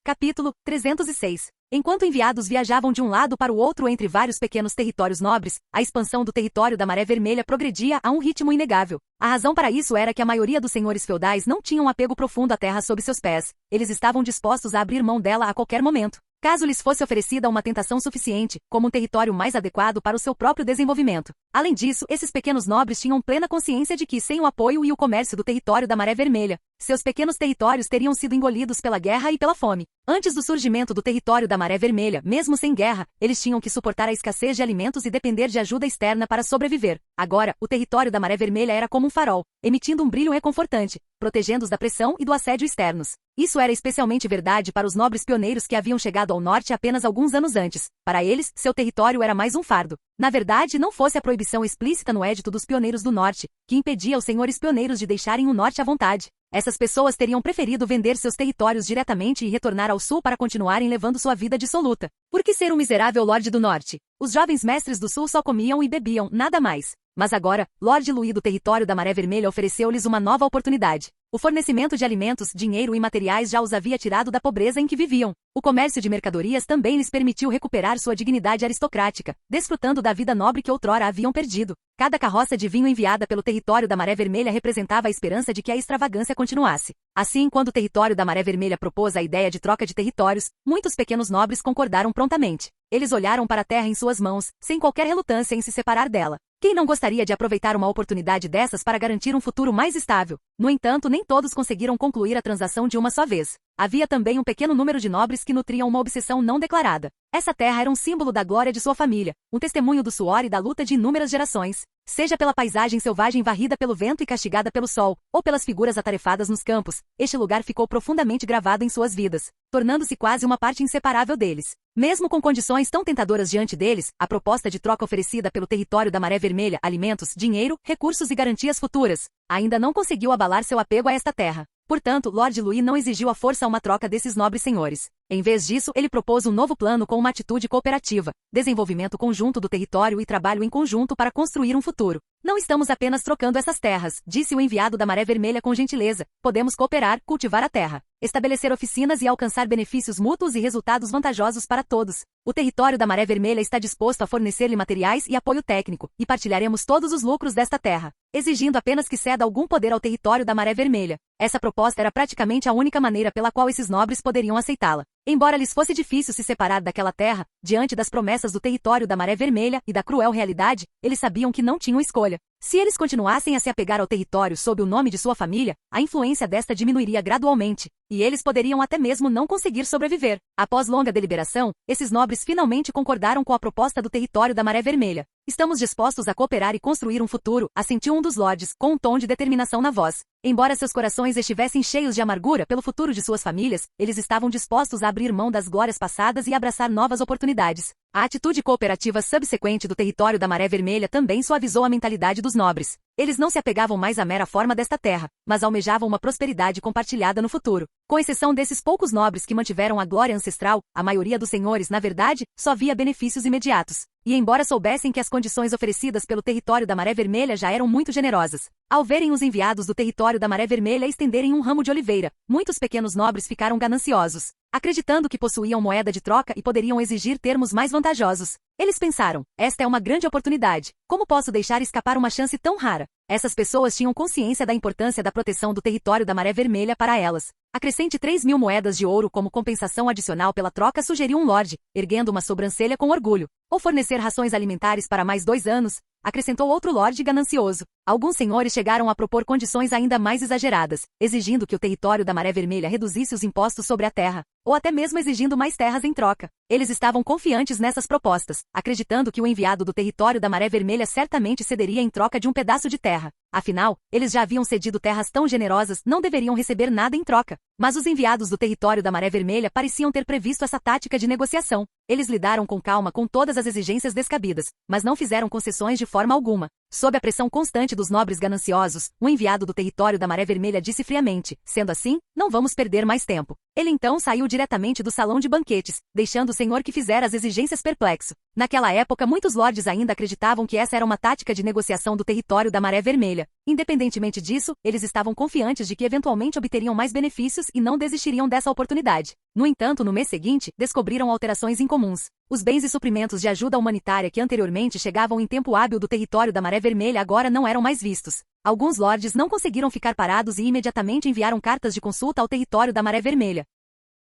Capítulo 306. Enquanto enviados viajavam de um lado para o outro entre vários pequenos territórios nobres, a expansão do território da Maré Vermelha progredia a um ritmo inegável. A razão para isso era que a maioria dos senhores feudais não tinham um apego profundo à terra sob seus pés. Eles estavam dispostos a abrir mão dela a qualquer momento, caso lhes fosse oferecida uma tentação suficiente, como um território mais adequado para o seu próprio desenvolvimento. Além disso, esses pequenos nobres tinham plena consciência de que, sem o apoio e o comércio do território da Maré Vermelha, seus pequenos territórios teriam sido engolidos pela guerra e pela fome. Antes do surgimento do território da Maré Vermelha, mesmo sem guerra, eles tinham que suportar a escassez de alimentos e depender de ajuda externa para sobreviver. Agora, o território da Maré Vermelha era como um farol, emitindo um brilho reconfortante, protegendo-os da pressão e do assédio externos. Isso era especialmente verdade para os nobres pioneiros que haviam chegado ao norte apenas alguns anos antes. Para eles, seu território era mais um fardo. Na verdade, não fosse a proibição explícita no Edito dos Pioneiros do Norte, que impedia os senhores pioneiros de deixarem o norte à vontade. Essas pessoas teriam preferido vender seus territórios diretamente e retornar ao sul para continuarem levando sua vida dissoluta. Por que ser um miserável Lorde do Norte? Os jovens mestres do sul só comiam e bebiam, nada mais. Mas agora, Lorde Louis do território da Maré Vermelha ofereceu-lhes uma nova oportunidade. O fornecimento de alimentos, dinheiro e materiais já os havia tirado da pobreza em que viviam. O comércio de mercadorias também lhes permitiu recuperar sua dignidade aristocrática, desfrutando da vida nobre que outrora haviam perdido. Cada carroça de vinho enviada pelo território da Maré Vermelha representava a esperança de que a extravagância continuasse. Assim, quando o território da Maré Vermelha propôs a ideia de troca de territórios, muitos pequenos nobres concordaram prontamente. Eles olharam para a terra em suas mãos, sem qualquer relutância em se separar dela. Quem não gostaria de aproveitar uma oportunidade dessas para garantir um futuro mais estável? No entanto, nem todos conseguiram concluir a transação de uma só vez. Havia também um pequeno número de nobres que nutriam uma obsessão não declarada. Essa terra era um símbolo da glória de sua família, um testemunho do suor e da luta de inúmeras gerações. Seja pela paisagem selvagem varrida pelo vento e castigada pelo sol, ou pelas figuras atarefadas nos campos, este lugar ficou profundamente gravado em suas vidas, tornando-se quase uma parte inseparável deles. Mesmo com condições tão tentadoras diante deles, a proposta de troca oferecida pelo território da Maré Vermelha, alimentos, dinheiro, recursos e garantias futuras, ainda não conseguiu abalar seu apego a esta terra. Portanto, Lorde Louis não exigiu à força uma troca desses nobres senhores. Em vez disso, ele propôs um novo plano com uma atitude cooperativa, desenvolvimento conjunto do território e trabalho em conjunto para construir um futuro. Não estamos apenas trocando essas terras, disse o enviado da Maré Vermelha com gentileza. Podemos cooperar, cultivar a terra, estabelecer oficinas e alcançar benefícios mútuos e resultados vantajosos para todos. O território da Maré Vermelha está disposto a fornecer-lhe materiais e apoio técnico, e partilharemos todos os lucros desta terra, exigindo apenas que ceda algum poder ao território da Maré Vermelha. Essa proposta era praticamente a única maneira pela qual esses nobres poderiam aceitá-la. Embora lhes fosse difícil se separar daquela terra, diante das promessas do território da Maré Vermelha e da cruel realidade, eles sabiam que não tinham escolha. Se eles continuassem a se apegar ao território sob o nome de sua família, a influência desta diminuiria gradualmente, e eles poderiam até mesmo não conseguir sobreviver. Após longa deliberação, esses nobres finalmente concordaram com a proposta do território da Maré Vermelha. Estamos dispostos a cooperar e construir um futuro, assentiu um dos lordes, com um tom de determinação na voz. Embora seus corações estivessem cheios de amargura pelo futuro de suas famílias, eles estavam dispostos a abrir mão das glórias passadas e abraçar novas oportunidades. A atitude cooperativa subsequente do território da Maré Vermelha também suavizou a mentalidade dos nobres. Eles não se apegavam mais à mera forma desta terra, mas almejavam uma prosperidade compartilhada no futuro. Com exceção desses poucos nobres que mantiveram a glória ancestral, a maioria dos senhores, na verdade, só via benefícios imediatos. E embora soubessem que as condições oferecidas pelo território da Maré Vermelha já eram muito generosas, ao verem os enviados do território da Maré Vermelha estenderem um ramo de oliveira, muitos pequenos nobres ficaram gananciosos, acreditando que possuíam moeda de troca e poderiam exigir termos mais vantajosos. Eles pensaram, esta é uma grande oportunidade, como posso deixar escapar uma chance tão rara? Essas pessoas tinham consciência da importância da proteção do território da Maré Vermelha para elas. Acrescente 3.000 moedas de ouro como compensação adicional pela troca, sugeriu um lorde, erguendo uma sobrancelha com orgulho. Ou fornecer rações alimentares para mais 2 anos, acrescentou outro lorde ganancioso. Alguns senhores chegaram a propor condições ainda mais exageradas, exigindo que o território da Maré Vermelha reduzisse os impostos sobre a terra, ou até mesmo exigindo mais terras em troca. Eles estavam confiantes nessas propostas, acreditando que o enviado do território da Maré Vermelha certamente cederia em troca de um pedaço de terra. Afinal, eles já haviam cedido terras tão generosas, não deveriam receber nada em troca. Mas os enviados do território da Maré Vermelha pareciam ter previsto essa tática de negociação. Eles lidaram com calma com todas as exigências descabidas, mas não fizeram concessões de forma alguma. Sob a pressão constante dos nobres gananciosos, o enviado do território da Maré Vermelha disse friamente, sendo assim, não vamos perder mais tempo. Ele então saiu diretamente do salão de banquetes, deixando o senhor que fizera as exigências perplexo. Naquela época muitos lordes ainda acreditavam que essa era uma tática de negociação do território da Maré Vermelha. Independentemente disso, eles estavam confiantes de que eventualmente obteriam mais benefícios e não desistiriam dessa oportunidade. No entanto, no mês seguinte, descobriram alterações incomuns. Os bens e suprimentos de ajuda humanitária que anteriormente chegavam em tempo hábil do território da Maré Vermelha agora não eram mais vistos. Alguns lordes não conseguiram ficar parados e imediatamente enviaram cartas de consulta ao território da Maré Vermelha.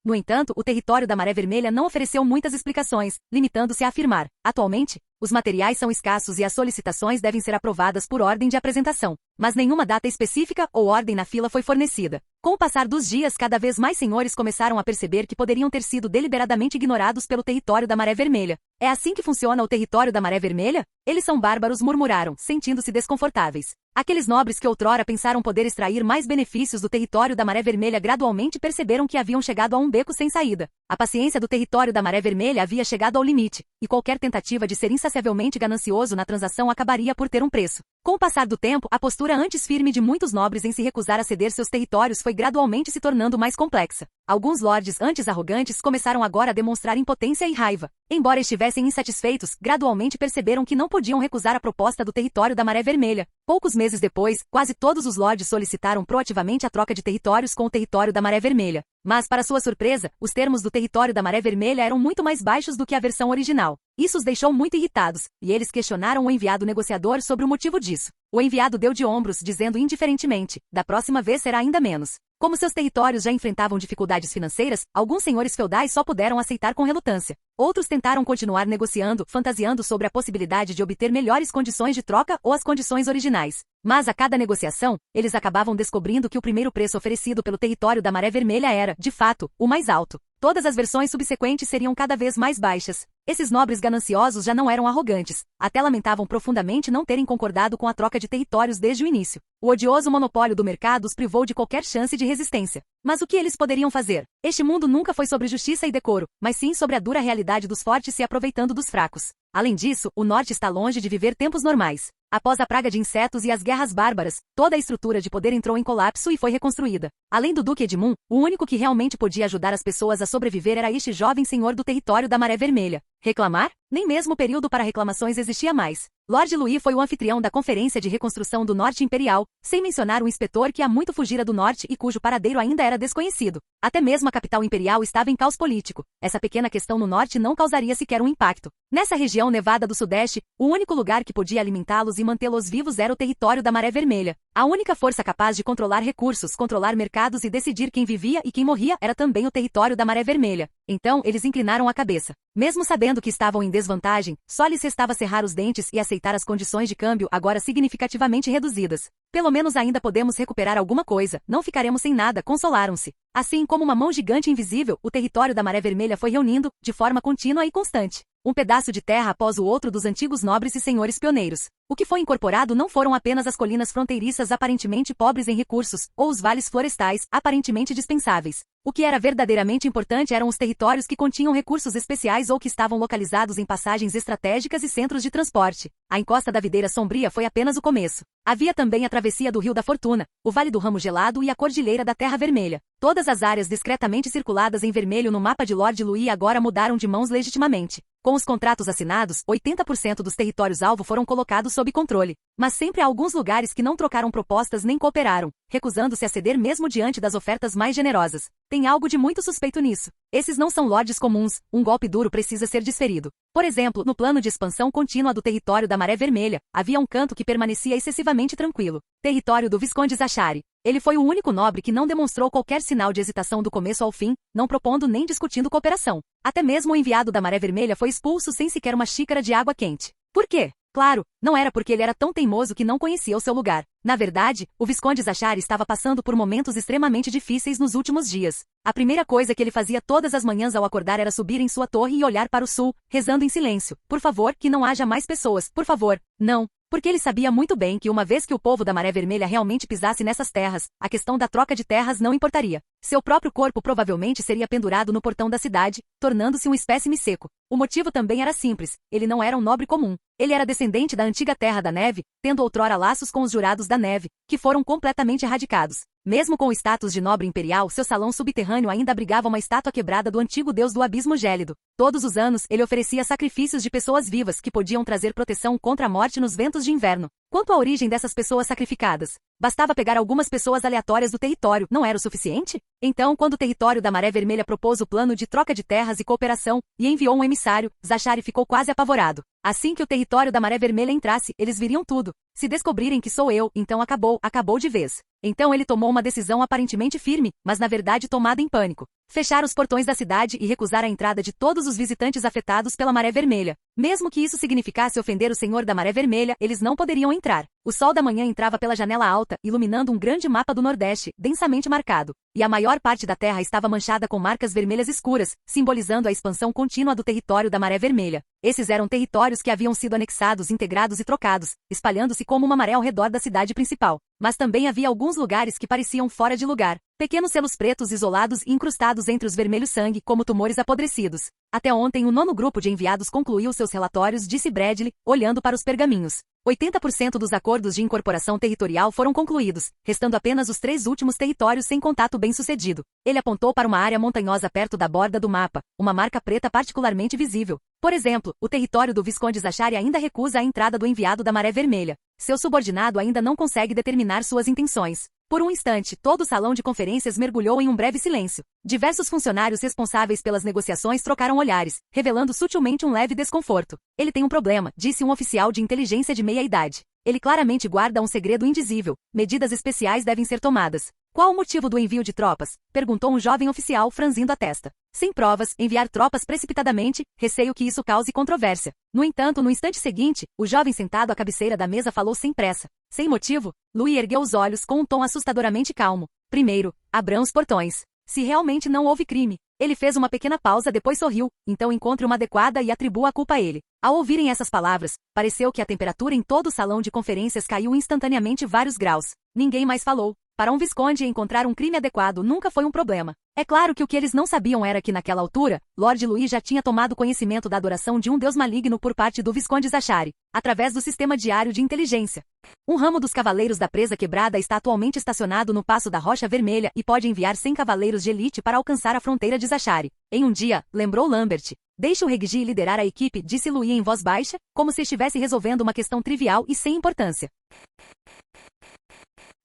No entanto, o território da Maré Vermelha não ofereceu muitas explicações, limitando-se a afirmar: atualmente, os materiais são escassos e as solicitações devem ser aprovadas por ordem de apresentação, mas nenhuma data específica ou ordem na fila foi fornecida. Com o passar dos dias, cada vez mais senhores começaram a perceber que poderiam ter sido deliberadamente ignorados pelo território da Maré Vermelha. É assim que funciona o território da Maré Vermelha? Eles são bárbaros, murmuraram, sentindo-se desconfortáveis. Aqueles nobres que outrora pensaram poder extrair mais benefícios do território da Maré Vermelha gradualmente perceberam que haviam chegado a um beco sem saída. A paciência do território da Maré Vermelha havia chegado ao limite, e qualquer tentativa de ser insaciavelmente ganancioso na transação acabaria por ter um preço. Com o passar do tempo, a postura antes firme de muitos nobres em se recusar a ceder seus territórios foi gradualmente se tornando mais complexa. Alguns lordes antes arrogantes começaram agora a demonstrar impotência e raiva. Embora estivessem insatisfeitos, gradualmente perceberam que não podiam recusar a proposta do território da Maré Vermelha. Poucos meses depois, quase todos os lordes solicitaram proativamente a troca de territórios com o território da Maré Vermelha. Mas, para sua surpresa, os termos do território da Maré Vermelha eram muito mais baixos do que a versão original. Isso os deixou muito irritados, e eles questionaram o enviado negociador sobre o motivo disso. O enviado deu de ombros, dizendo indiferentemente: da próxima vez será ainda menos. Como seus territórios já enfrentavam dificuldades financeiras, alguns senhores feudais só puderam aceitar com relutância. Outros tentaram continuar negociando, fantasiando sobre a possibilidade de obter melhores condições de troca ou as condições originais. Mas a cada negociação, eles acabavam descobrindo que o primeiro preço oferecido pelo território da Maré Vermelha era, de fato, o mais alto. Todas as versões subsequentes seriam cada vez mais baixas. Esses nobres gananciosos já não eram arrogantes, até lamentavam profundamente não terem concordado com a troca de territórios desde o início. O odioso monopólio do mercado os privou de qualquer chance de resistência. Mas o que eles poderiam fazer? Este mundo nunca foi sobre justiça e decoro, mas sim sobre a dura realidade dos fortes se aproveitando dos fracos. Além disso, o norte está longe de viver tempos normais. Após a praga de insetos e as guerras bárbaras, toda a estrutura de poder entrou em colapso e foi reconstruída. Além do Duque Edmund, o único que realmente podia ajudar as pessoas a sobreviver era este jovem senhor do território da Maré Vermelha. Reclamar? Nem mesmo o período para reclamações existia mais. Lord Louis foi o anfitrião da Conferência de Reconstrução do Norte Imperial, sem mencionar o inspetor que há muito fugira do norte e cujo paradeiro ainda era desconhecido. Até mesmo a capital imperial estava em caos político. Essa pequena questão no norte não causaria sequer um impacto. Nessa região nevada do sudeste, o único lugar que podia alimentá-los e mantê-los vivos era o território da Maré Vermelha. A única força capaz de controlar recursos, controlar mercados e decidir quem vivia e quem morria era também o território da Maré Vermelha. Então, eles inclinaram a cabeça. Mesmo sabendo que estavam em desvantagem, só lhes restava cerrar os dentes e aceitar as condições de câmbio agora significativamente reduzidas. Pelo menos ainda podemos recuperar alguma coisa, não ficaremos sem nada, consolaram-se. Assim como uma mão gigante invisível, o território da Maré Vermelha foi reunindo, de forma contínua e constante, um pedaço de terra após o outro dos antigos nobres e senhores pioneiros. O que foi incorporado não foram apenas as colinas fronteiriças aparentemente pobres em recursos, ou os vales florestais, aparentemente dispensáveis. O que era verdadeiramente importante eram os territórios que continham recursos especiais ou que estavam localizados em passagens estratégicas e centros de transporte. A encosta da Videira Sombria foi apenas o começo. Havia também a travessia do Rio da Fortuna, o Vale do Ramo Gelado e a Cordilheira da Terra Vermelha. Todas as áreas discretamente circuladas em vermelho no mapa de Lord Louis agora mudaram de mãos legitimamente. Com os contratos assinados, 80% dos territórios-alvo foram colocados sob controle. Mas sempre há alguns lugares que não trocaram propostas nem cooperaram, recusando-se a ceder mesmo diante das ofertas mais generosas. Tem algo de muito suspeito nisso. Esses não são lordes comuns, um golpe duro precisa ser desferido. Por exemplo, no plano de expansão contínua do território da Maré Vermelha, havia um canto que permanecia excessivamente tranquilo. Território do Visconde Zachary. Ele foi o único nobre que não demonstrou qualquer sinal de hesitação do começo ao fim, não propondo nem discutindo cooperação. Até mesmo o enviado da Maré Vermelha foi expulso sem sequer uma xícara de água quente. Por quê? Claro, não era porque ele era tão teimoso que não conhecia o seu lugar. Na verdade, o Visconde Zachary estava passando por momentos extremamente difíceis nos últimos dias. A primeira coisa que ele fazia todas as manhãs ao acordar era subir em sua torre e olhar para o sul, rezando em silêncio. Por favor, que não haja mais pessoas. Por favor, não. Porque ele sabia muito bem que uma vez que o povo da Maré Vermelha realmente pisasse nessas terras, a questão da troca de terras não importaria. Seu próprio corpo provavelmente seria pendurado no portão da cidade, tornando-se um espécime seco. O motivo também era simples, ele não era um nobre comum. Ele era descendente da antiga Terra da Neve, tendo outrora laços com os Jurados da Neve, que foram completamente erradicados. Mesmo com o status de nobre imperial, seu salão subterrâneo ainda abrigava uma estátua quebrada do antigo deus do abismo gélido. Todos os anos, ele oferecia sacrifícios de pessoas vivas que podiam trazer proteção contra a morte nos ventos de inverno. Quanto à origem dessas pessoas sacrificadas, bastava pegar algumas pessoas aleatórias do território, não era o suficiente? Então, quando o território da Maré Vermelha propôs o plano de troca de terras e cooperação, e enviou um emissário, Zashari ficou quase apavorado. Assim que o território da Maré Vermelha entrasse, eles viriam tudo. Se descobrirem que sou eu, então acabou de vez. Então ele tomou uma decisão aparentemente firme, mas na verdade tomada em pânico. Fechar os portões da cidade e recusar a entrada de todos os visitantes afetados pela Maré Vermelha. Mesmo que isso significasse ofender o Senhor da Maré Vermelha, eles não poderiam entrar. O sol da manhã entrava pela janela alta, iluminando um grande mapa do Nordeste, densamente marcado. E a maior parte da terra estava manchada com marcas vermelhas escuras, simbolizando a expansão contínua do território da Maré Vermelha. Esses eram territórios que haviam sido anexados, integrados e trocados, espalhando-se como uma maré ao redor da cidade principal. Mas também havia alguns lugares que pareciam fora de lugar. Pequenos selos pretos isolados e incrustados entre os vermelhos sangue, como tumores apodrecidos. Até ontem o 9º grupo de enviados concluiu seus relatórios, disse Bradley, olhando para os pergaminhos. 80% dos acordos de incorporação territorial foram concluídos, restando apenas os 3 últimos territórios sem contato bem-sucedido. Ele apontou para uma área montanhosa perto da borda do mapa, uma marca preta particularmente visível. Por exemplo, o território do Visconde Zashari ainda recusa a entrada do enviado da Maré Vermelha. Seu subordinado ainda não consegue determinar suas intenções. Por um instante, todo o salão de conferências mergulhou em um breve silêncio. Diversos funcionários responsáveis pelas negociações trocaram olhares, revelando sutilmente um leve desconforto. Ele tem um problema, disse um oficial de inteligência de meia-idade. Ele claramente guarda um segredo indizível. Medidas especiais devem ser tomadas. Qual o motivo do envio de tropas? Perguntou um jovem oficial, franzindo a testa. Sem provas, enviar tropas precipitadamente, receio que isso cause controvérsia. No entanto, no instante seguinte, o jovem sentado à cabeceira da mesa falou sem pressa. Sem motivo, Louis ergueu os olhos com um tom assustadoramente calmo. Primeiro, abram os portões. Se realmente não houve crime. Ele fez uma pequena pausa, depois sorriu, então encontre uma adequada e atribua a culpa a ele. Ao ouvirem essas palavras, pareceu que a temperatura em todo o salão de conferências caiu instantaneamente vários graus. Ninguém mais falou. Para um visconde, encontrar um crime adequado nunca foi um problema. É claro que o que eles não sabiam era que naquela altura, Lord Louis já tinha tomado conhecimento da adoração de um deus maligno por parte do Visconde Zashari, através do sistema diário de inteligência. Um ramo dos Cavaleiros da Presa Quebrada está atualmente estacionado no Passo da Rocha Vermelha e pode enviar 100 cavaleiros de elite para alcançar a fronteira de Zashari. Em um dia, lembrou Lambert. Deixe o Reggie liderar a equipe, disse Louis em voz baixa, como se estivesse resolvendo uma questão trivial e sem importância.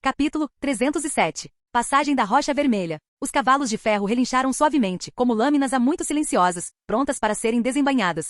Capítulo 307. Passagem da Rocha Vermelha. Os cavalos de ferro relincharam suavemente, como lâminas há muito silenciosas, prontas para serem desembainhadas.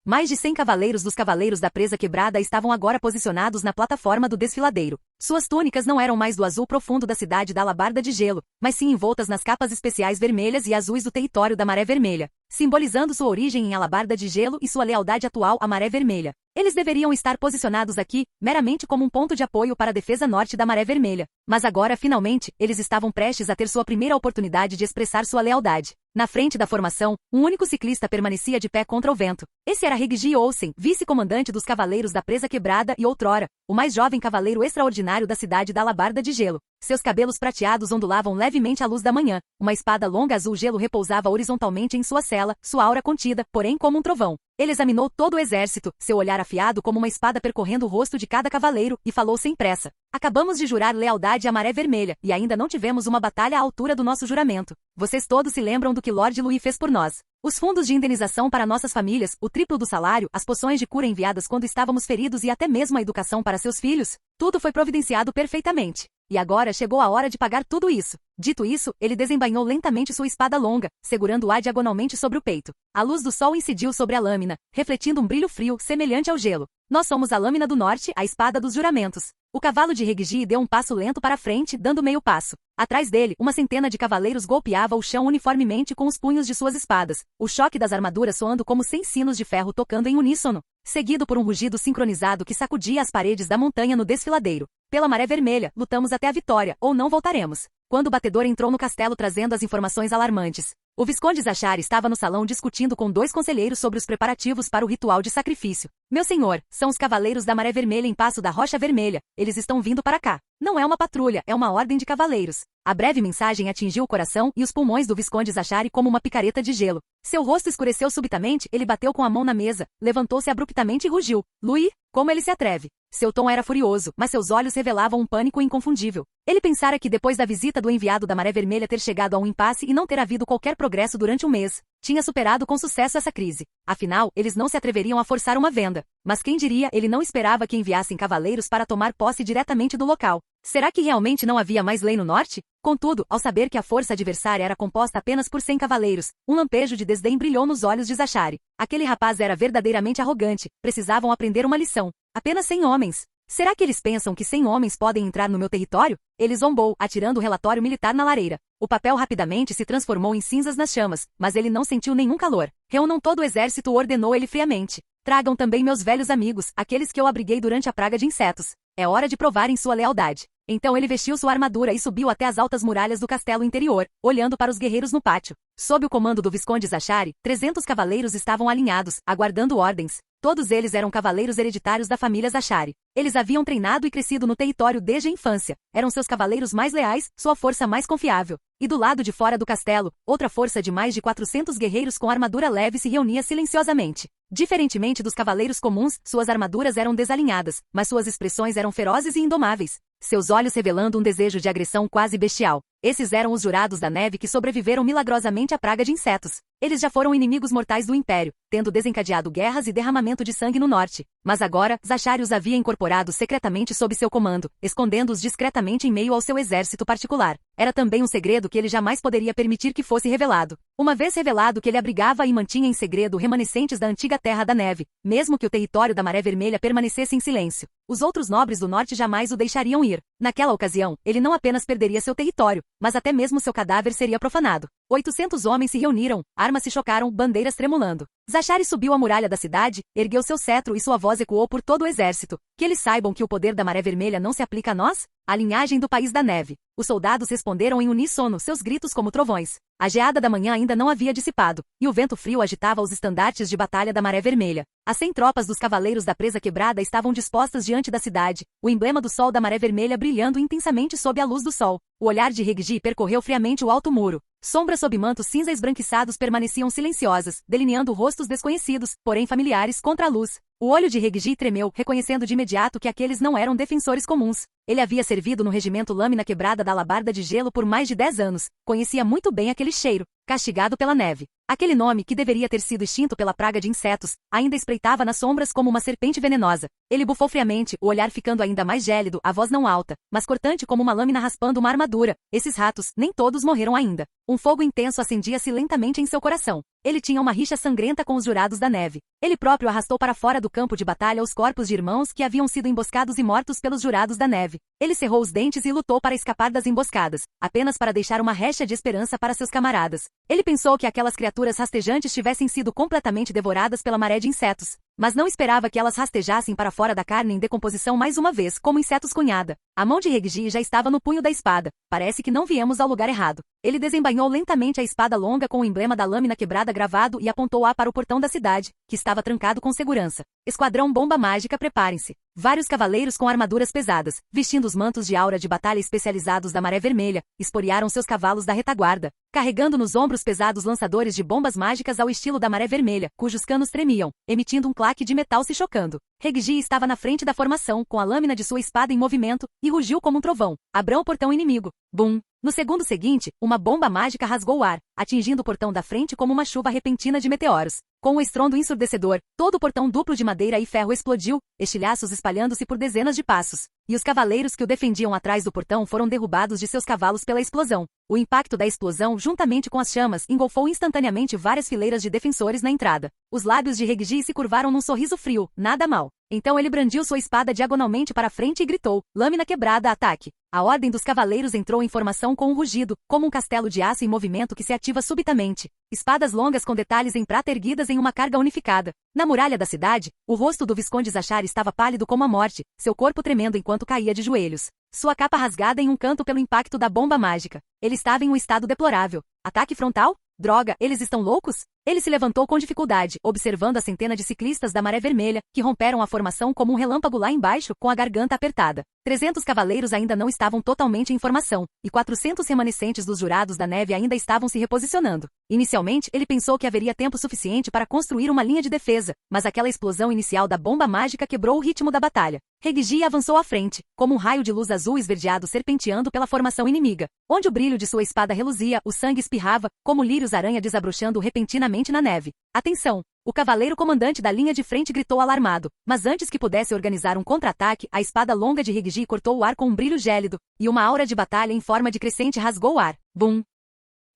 Mais de 100 cavaleiros dos Cavaleiros da Presa Quebrada estavam agora posicionados na plataforma do desfiladeiro. Suas túnicas não eram mais do azul profundo da cidade da Alabarda de Gelo, mas sim envoltas nas capas especiais vermelhas e azuis do território da Maré Vermelha, simbolizando sua origem em Alabarda de Gelo e sua lealdade atual à Maré Vermelha. Eles deveriam estar posicionados aqui, meramente como um ponto de apoio para a defesa norte da Maré Vermelha. Mas agora, finalmente, eles estavam prestes a ter sua primeira oportunidade de expressar sua lealdade. Na frente da formação, um único ciclista permanecia de pé contra o vento. Esse era Reggie Olsen, vice-comandante dos Cavaleiros da Presa Quebrada e outrora, o mais jovem cavaleiro extraordinário da cidade da Alabarda de Gelo. Seus cabelos prateados ondulavam levemente à luz da manhã. Uma espada longa azul gelo repousava horizontalmente em sua sela, sua aura contida, porém como um trovão. Ele examinou todo o exército, seu olhar afiado como uma espada percorrendo o rosto de cada cavaleiro, e falou sem pressa. Acabamos de jurar lealdade à Maré Vermelha, e ainda não tivemos uma batalha à altura do nosso juramento. Vocês todos se lembram do que Lord Louis fez por nós. Os fundos de indenização para nossas famílias, o triplo do salário, as poções de cura enviadas quando estávamos feridos e até mesmo a educação para seus filhos, tudo foi providenciado perfeitamente. E agora chegou a hora de pagar tudo isso. Dito isso, ele desembainhou lentamente sua espada longa, segurando-a diagonalmente sobre o peito. A luz do sol incidiu sobre a lâmina, refletindo um brilho frio, semelhante ao gelo. Nós somos a lâmina do norte, a espada dos juramentos. O cavalo de Reggie deu um passo lento para a frente, dando meio passo. Atrás dele, uma centena de cavaleiros golpeava o chão uniformemente com os punhos de suas espadas, o choque das armaduras soando como 100 sinos de ferro tocando em uníssono, seguido por um rugido sincronizado que sacudia as paredes da montanha no desfiladeiro. Pela Maré Vermelha, lutamos até a vitória, ou não voltaremos. Quando o batedor entrou no castelo trazendo as informações alarmantes, o Visconde Zashari estava no salão discutindo com 2 conselheiros sobre os preparativos para o ritual de sacrifício. Meu senhor, são os Cavaleiros da Maré Vermelha em Passo da Rocha Vermelha. Eles estão vindo para cá. Não é uma patrulha, é uma ordem de cavaleiros. A breve mensagem atingiu o coração e os pulmões do Visconde Zachary como uma picareta de gelo. Seu rosto escureceu subitamente, ele bateu com a mão na mesa, levantou-se abruptamente e rugiu. Louis, como ele se atreve? Seu tom era furioso, mas seus olhos revelavam um pânico inconfundível. Ele pensara que depois da visita do enviado da Maré Vermelha ter chegado a um impasse e não ter havido qualquer progresso durante um mês, tinha superado com sucesso essa crise. Afinal, eles não se atreveriam a forçar uma venda. Mas quem diria, ele não esperava que enviassem cavaleiros para tomar posse diretamente do local. Será que realmente não havia mais lei no norte? Contudo, ao saber que a força adversária era composta apenas por 100 cavaleiros, um lampejo de desdém brilhou nos olhos de Zachary. Aquele rapaz era verdadeiramente arrogante, precisavam aprender uma lição. Apenas 100 homens. Será que eles pensam que 100 homens podem entrar no meu território? Ele zombou, atirando o relatório militar na lareira. O papel rapidamente se transformou em cinzas nas chamas, mas ele não sentiu nenhum calor. Reúnam todo o exército, ordenou ele friamente. Tragam também meus velhos amigos, aqueles que eu abriguei durante a praga de insetos. É hora de provarem sua lealdade. Então ele vestiu sua armadura e subiu até as altas muralhas do castelo interior, olhando para os guerreiros no pátio. Sob o comando do Visconde Zachary, 300 cavaleiros estavam alinhados, aguardando ordens. Todos eles eram cavaleiros hereditários da família Zachary. Eles haviam treinado e crescido no território desde a infância. Eram seus cavaleiros mais leais, sua força mais confiável. E do lado de fora do castelo, outra força de mais de 400 guerreiros com armadura leve se reunia silenciosamente. Diferentemente dos cavaleiros comuns, suas armaduras eram desalinhadas, mas suas expressões eram ferozes e indomáveis. Seus olhos revelando um desejo de agressão quase bestial. Esses eram os jurados da neve que sobreviveram milagrosamente à praga de insetos. Eles já foram inimigos mortais do Império, tendo desencadeado guerras e derramamento de sangue no norte. Mas agora, Zachary os havia incorporado secretamente sob seu comando, escondendo-os discretamente em meio ao seu exército particular. Era também um segredo que ele jamais poderia permitir que fosse revelado. Uma vez revelado que ele abrigava e mantinha em segredo remanescentes da antiga Terra da Neve, mesmo que o território da Maré Vermelha permanecesse em silêncio, os outros nobres do norte jamais o deixariam ir. Naquela ocasião, ele não apenas perderia seu território, mas até mesmo seu cadáver seria profanado. 800 homens se reuniram, armas se chocaram, bandeiras tremulando. Zachary subiu a muralha da cidade, ergueu seu cetro e sua voz ecoou por todo o exército. Que eles saibam que o poder da Maré Vermelha não se aplica a nós? A linhagem do País da Neve. Os soldados responderam em uníssono, seus gritos como trovões. A geada da manhã ainda não havia dissipado, e o vento frio agitava os estandartes de batalha da Maré Vermelha. As 100 tropas dos Cavaleiros da Presa Quebrada estavam dispostas diante da cidade, o emblema do sol da Maré Vermelha brilhando intensamente sob a luz do sol. O olhar de Reggie percorreu friamente o alto muro. Sombras sob mantos cinza esbranquiçados permaneciam silenciosas, delineando rostos desconhecidos, porém familiares, contra a luz. O olho de Reggie tremeu, reconhecendo de imediato que aqueles não eram defensores comuns. Ele havia servido no regimento Lâmina Quebrada da Alabarda de Gelo por mais de 10 anos. Conhecia muito bem aquele cheiro, castigado pela neve. Aquele nome, que deveria ter sido extinto pela praga de insetos, ainda espreitava nas sombras como uma serpente venenosa. Ele bufou friamente, o olhar ficando ainda mais gélido, a voz não alta, mas cortante como uma lâmina raspando uma armadura. Esses ratos, nem todos morreram ainda. Um fogo intenso acendia-se lentamente em seu coração. Ele tinha uma rixa sangrenta com os jurados da neve. Ele próprio arrastou para fora do campo de batalha os corpos de irmãos que haviam sido emboscados e mortos pelos jurados da neve. Ele cerrou os dentes e lutou para escapar das emboscadas, apenas para deixar uma recha de esperança para seus camaradas. Ele pensou que aquelas criaturas rastejantes tivessem sido completamente devoradas pela maré de insetos, mas não esperava que elas rastejassem para fora da carne em decomposição mais uma vez, como insetos cunhada. A mão de Reggie já estava no punho da espada. Parece que não viemos ao lugar errado. Ele desembainhou lentamente a espada longa com o emblema da lâmina quebrada gravado e apontou-a para o portão da cidade, que estava trancado com segurança. Esquadrão Bomba Mágica, preparem-se. Vários cavaleiros com armaduras pesadas, vestindo os mantos de aura de batalha especializados da Maré Vermelha, esporearam seus cavalos da retaguarda, carregando nos ombros pesados lançadores de bombas mágicas ao estilo da Maré Vermelha, cujos canos tremiam, emitindo um claque de metal se chocando. Reggie estava na frente da formação, com a lâmina de sua espada em movimento, e rugiu como um trovão. Abram o portão inimigo. Bum! No segundo seguinte, uma bomba mágica rasgou o ar, atingindo o portão da frente como uma chuva repentina de meteoros. Com um estrondo ensurdecedor, todo o portão duplo de madeira e ferro explodiu, estilhaços espalhando-se por dezenas de passos. E os cavaleiros que o defendiam atrás do portão foram derrubados de seus cavalos pela explosão. O impacto da explosão, juntamente com as chamas, engolfou instantaneamente várias fileiras de defensores na entrada. Os lábios de Reggie se curvaram num sorriso frio. Nada mal. Então ele brandiu sua espada diagonalmente para a frente e gritou: lâmina quebrada, ataque! A ordem dos cavaleiros entrou em formação com um rugido, como um castelo de aço em movimento que se ativa subitamente. Espadas longas com detalhes em prata erguidas em uma carga unificada. Na muralha da cidade, o rosto do Visconde Zachary estava pálido como a morte, seu corpo tremendo enquanto caía de joelhos. Sua capa rasgada em um canto pelo impacto da bomba mágica. Ele estava em um estado deplorável. Ataque frontal? Droga, eles estão loucos? Ele se levantou com dificuldade, observando a centena de ciclistas da Maré Vermelha, que romperam a formação como um relâmpago lá embaixo, com a garganta apertada. 300 cavaleiros ainda não estavam totalmente em formação, e 400 remanescentes dos Jurados da Neve ainda estavam se reposicionando. Inicialmente, ele pensou que haveria tempo suficiente para construir uma linha de defesa, mas aquela explosão inicial da bomba mágica quebrou o ritmo da batalha. Reggie avançou à frente, como um raio de luz azul esverdeado serpenteando pela formação inimiga. Onde o brilho de sua espada reluzia, o sangue espirrava, como lírios-aranha desabrochando repentinamente na neve. Atenção! O cavaleiro comandante da linha de frente gritou alarmado, mas antes que pudesse organizar um contra-ataque, a espada longa de Reggie cortou o ar com um brilho gélido, e uma aura de batalha em forma de crescente rasgou o ar. Bum!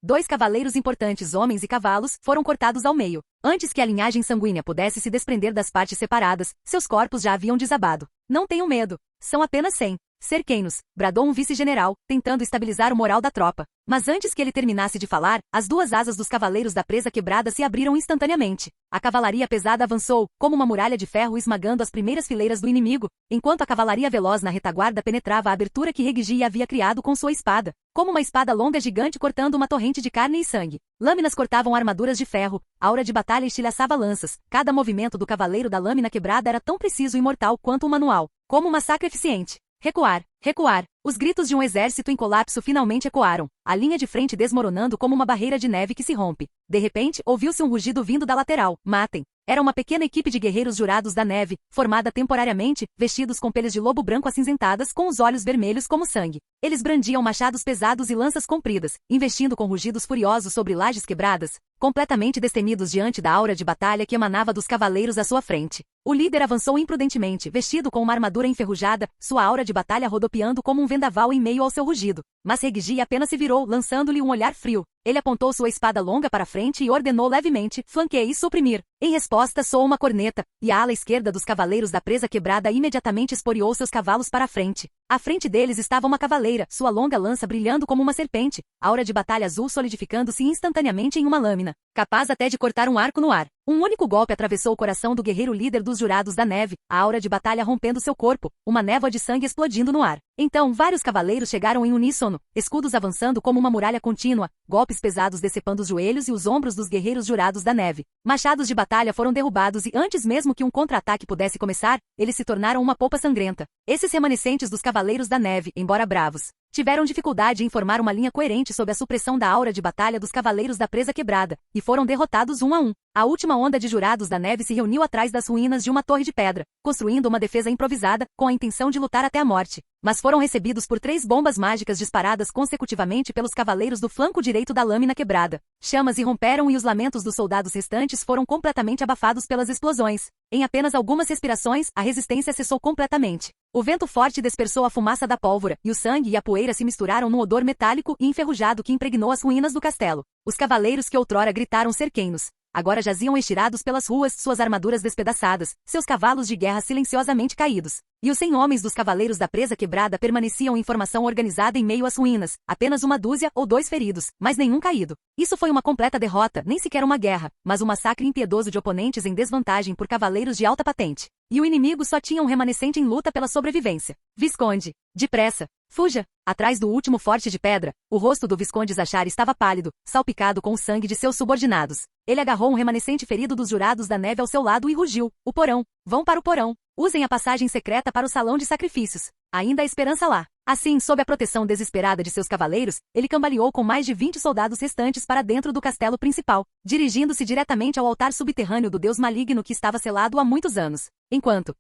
2 cavaleiros importantes, homens e cavalos, foram cortados ao meio. Antes que a linhagem sanguínea pudesse se desprender das partes separadas, seus corpos já haviam desabado. Não tenham medo. São apenas 100. Cerqueinos, bradou um vice-general, tentando estabilizar o moral da tropa. Mas antes que ele terminasse de falar, as 2 asas dos cavaleiros da presa quebrada se abriram instantaneamente. A cavalaria pesada avançou, como uma muralha de ferro esmagando as primeiras fileiras do inimigo, enquanto a cavalaria veloz na retaguarda penetrava a abertura que Reggie havia criado com sua espada, como uma espada longa gigante cortando uma torrente de carne e sangue. Lâminas cortavam armaduras de ferro, aura de batalha estilhaçava lanças, cada movimento do cavaleiro da lâmina quebrada era tão preciso e mortal quanto um manual, como um massacre eficiente. Recuar, recuar. Os gritos de um exército em colapso finalmente ecoaram, a linha de frente desmoronando como uma barreira de neve que se rompe. De repente, ouviu-se um rugido vindo da lateral. Matem! Era uma pequena equipe de guerreiros Jurados da Neve, formada temporariamente, vestidos com peles de lobo branco acinzentadas, com os olhos vermelhos como sangue. Eles brandiam machados pesados e lanças compridas, investindo com rugidos furiosos sobre lajes quebradas, completamente destemidos diante da aura de batalha que emanava dos cavaleiros à sua frente. O líder avançou imprudentemente, vestido com uma armadura enferrujada, sua aura de batalha rodopiando como um vendaval em meio ao seu rugido. Mas Reggie apenas se virou, lançando-lhe um olhar frio. Ele apontou sua espada longa para frente e ordenou levemente, flanqueie e suprimir. Em resposta, soou uma corneta, e a ala esquerda dos cavaleiros da presa quebrada imediatamente esporeou seus cavalos para a frente. À frente deles estava uma cavaleira, sua longa lança brilhando como uma serpente, aura de batalha azul solidificando-se instantaneamente em uma lâmina, capaz até de cortar um arco no ar. Um único golpe atravessou o coração do guerreiro líder dos Jurados da Neve, a aura de batalha rompendo seu corpo, uma névoa de sangue explodindo no ar. Então, vários cavaleiros chegaram em uníssono, escudos avançando como uma muralha contínua, golpes pesados decepando os joelhos e os ombros dos guerreiros Jurados da Neve. Machados de batalha foram derrubados e antes mesmo que um contra-ataque pudesse começar, eles se tornaram uma polpa sangrenta. Esses remanescentes dos Cavaleiros da Neve, embora bravos, tiveram dificuldade em formar uma linha coerente sob a supressão da aura de batalha dos Cavaleiros da Presa Quebrada, e foram derrotados um a um. A última onda de Jurados da Neve se reuniu atrás das ruínas de uma torre de pedra, construindo uma defesa improvisada, com a intenção de lutar até a morte. Mas foram recebidos por 3 bombas mágicas disparadas consecutivamente pelos cavaleiros do flanco direito da lâmina quebrada. Chamas irromperam e os lamentos dos soldados restantes foram completamente abafados pelas explosões. Em apenas algumas respirações, a resistência cessou completamente. O vento forte dispersou a fumaça da pólvora, e o sangue e a poeira se misturaram num odor metálico e enferrujado que impregnou as ruínas do castelo. Os cavaleiros que outrora gritaram cerqueinos, agora jaziam estirados pelas ruas, suas armaduras despedaçadas, seus cavalos de guerra silenciosamente caídos. E os 100 homens dos Cavaleiros da Presa Quebrada permaneciam em formação organizada em meio às ruínas, apenas 1 dúzia ou 2 feridos, mas nenhum caído. Isso foi uma completa derrota, nem sequer uma guerra, mas um massacre impiedoso de oponentes em desvantagem por cavaleiros de alta patente. E o inimigo só tinha um remanescente em luta pela sobrevivência. Visconde, depressa, fuja! Atrás do último forte de pedra, o rosto do Visconde Zachar estava pálido, salpicado com o sangue de seus subordinados. Ele agarrou um remanescente ferido dos Jurados da Neve ao seu lado e rugiu: o porão! Vão para o porão! Usem a passagem secreta para o salão de sacrifícios. Ainda há esperança lá. Assim, sob a proteção desesperada de seus cavaleiros, ele cambaleou com mais de 20 soldados restantes para dentro do castelo principal, dirigindo-se diretamente ao altar subterrâneo do deus maligno que estava selado há muitos anos. Enquanto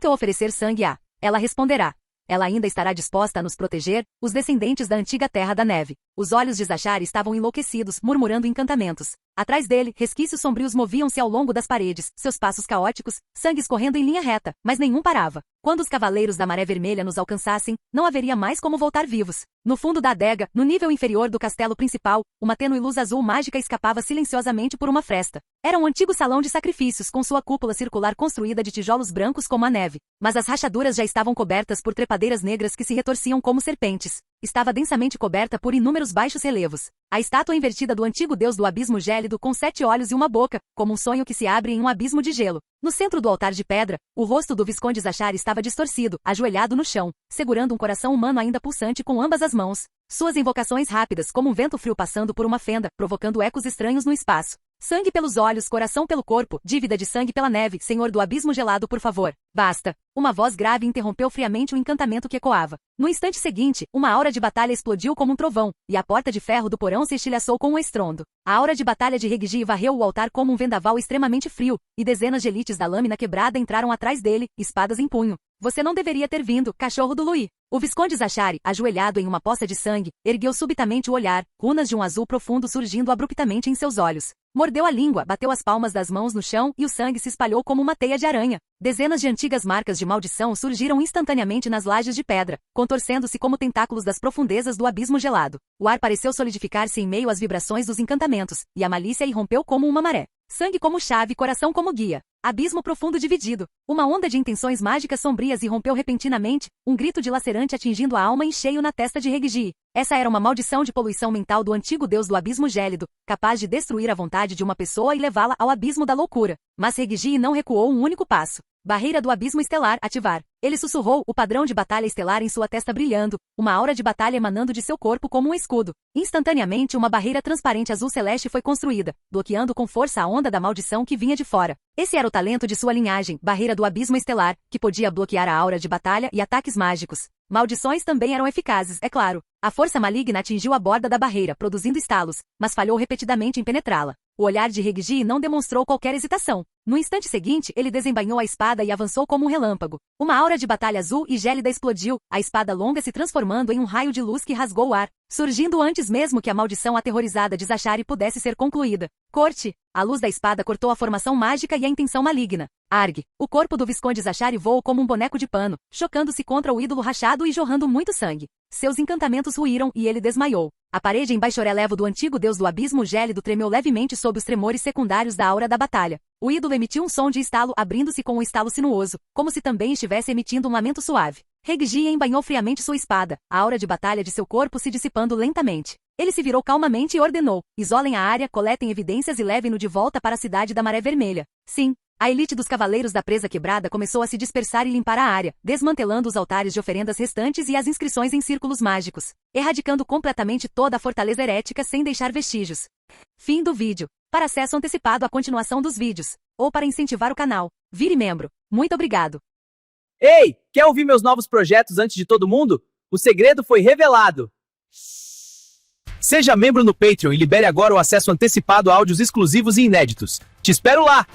eu oferecer sangue a, ela responderá. Ela ainda estará disposta a nos proteger, os descendentes da antiga Terra da Neve. Os olhos de Zachar estavam enlouquecidos, murmurando encantamentos. Atrás dele, resquícios sombrios moviam-se ao longo das paredes, seus passos caóticos, sangue escorrendo em linha reta, mas nenhum parava. Quando os cavaleiros da Maré Vermelha nos alcançassem, não haveria mais como voltar vivos. No fundo da adega, no nível inferior do castelo principal, uma tênue luz azul mágica escapava silenciosamente por uma fresta. Era um antigo salão de sacrifícios com sua cúpula circular construída de tijolos brancos como a neve. Mas as rachaduras já estavam cobertas por trepadeiras negras que se retorciam como serpentes. Estava densamente coberta por inúmeros baixos relevos. A estátua invertida do antigo deus do abismo gélido com 7 olhos e uma boca, como um sonho que se abre em um abismo de gelo. No centro do altar de pedra, o rosto do Visconde Zachar estava distorcido, ajoelhado no chão, segurando um coração humano ainda pulsante com ambas as mãos. Suas invocações rápidas como um vento frio passando por uma fenda, provocando ecos estranhos no espaço. Sangue pelos olhos, coração pelo corpo, dívida de sangue pela neve, senhor do abismo gelado, por favor. Basta. Uma voz grave interrompeu friamente o encantamento que ecoava. No instante seguinte, uma aura de batalha explodiu como um trovão, e a porta de ferro do porão se estilhaçou com um estrondo. A aura de batalha de Reggie varreu o altar como um vendaval extremamente frio, e dezenas de elites da lâmina quebrada entraram atrás dele, espadas em punho. Você não deveria ter vindo, cachorro do Louis. O Visconde Zachary, ajoelhado em uma poça de sangue, ergueu subitamente o olhar, runas de um azul profundo surgindo abruptamente em seus olhos. Mordeu a língua, bateu as palmas das mãos no chão e o sangue se espalhou como uma teia de aranha. Dezenas de antigas marcas de maldição surgiram instantaneamente nas lajes de pedra, contorcendo-se como tentáculos das profundezas do abismo gelado. O ar pareceu solidificar-se em meio às vibrações dos encantamentos, e a malícia irrompeu como uma maré. Sangue como chave, coração como guia. Abismo profundo dividido. Uma onda de intenções mágicas sombrias irrompeu repentinamente, um grito dilacerante atingindo a alma em cheio na testa de Reggie. Essa era uma maldição de poluição mental do antigo deus do abismo gélido, capaz de destruir a vontade de uma pessoa e levá-la ao abismo da loucura. Mas Reggie não recuou um único passo. Barreira do abismo estelar, ativar. Ele sussurrou, o padrão de batalha estelar em sua testa brilhando, uma aura de batalha emanando de seu corpo como um escudo. Instantaneamente, uma barreira transparente azul celeste foi construída, bloqueando com força a onda da maldição que vinha de fora. Esse era o talento de sua linhagem, barreira do abismo estelar, que podia bloquear a aura de batalha e ataques mágicos. Maldições também eram eficazes, é claro. A força maligna atingiu a borda da barreira, produzindo estalos, mas falhou repetidamente em penetrá-la. O olhar de Reggie não demonstrou qualquer hesitação. No instante seguinte, ele desembainhou a espada e avançou como um relâmpago. Uma aura de batalha azul e gélida explodiu, a espada longa se transformando em um raio de luz que rasgou o ar, surgindo antes mesmo que a maldição aterrorizada de Zachary pudesse ser concluída. Corte! A luz da espada cortou a formação mágica e a intenção maligna. Arg! O corpo do Visconde Zachary voou como um boneco de pano, chocando-se contra o ídolo rachado e jorrando muito sangue. Seus encantamentos ruíram e ele desmaiou. A parede em baixo relevo do antigo deus do abismo gélido tremeu levemente sob os tremores secundários da aura da batalha. O ídolo emitiu um som de estalo abrindo-se com um estalo sinuoso, como se também estivesse emitindo um lamento suave. Reggie embainhou friamente sua espada, a aura de batalha de seu corpo se dissipando lentamente. Ele se virou calmamente e ordenou, isolem a área, coletem evidências e levem-no de volta para a cidade da Maré Vermelha. Sim. A elite dos cavaleiros da presa quebrada começou a se dispersar e limpar a área, desmantelando os altares de oferendas restantes e as inscrições em círculos mágicos, erradicando completamente toda a fortaleza herética sem deixar vestígios. Fim do vídeo. Para acesso antecipado à continuação dos vídeos, ou para incentivar o canal, vire membro. Muito obrigado. Ei, quer ouvir meus novos projetos antes de todo mundo? O segredo foi revelado. Seja membro no Patreon e libere agora o acesso antecipado a áudios exclusivos e inéditos. Te espero lá!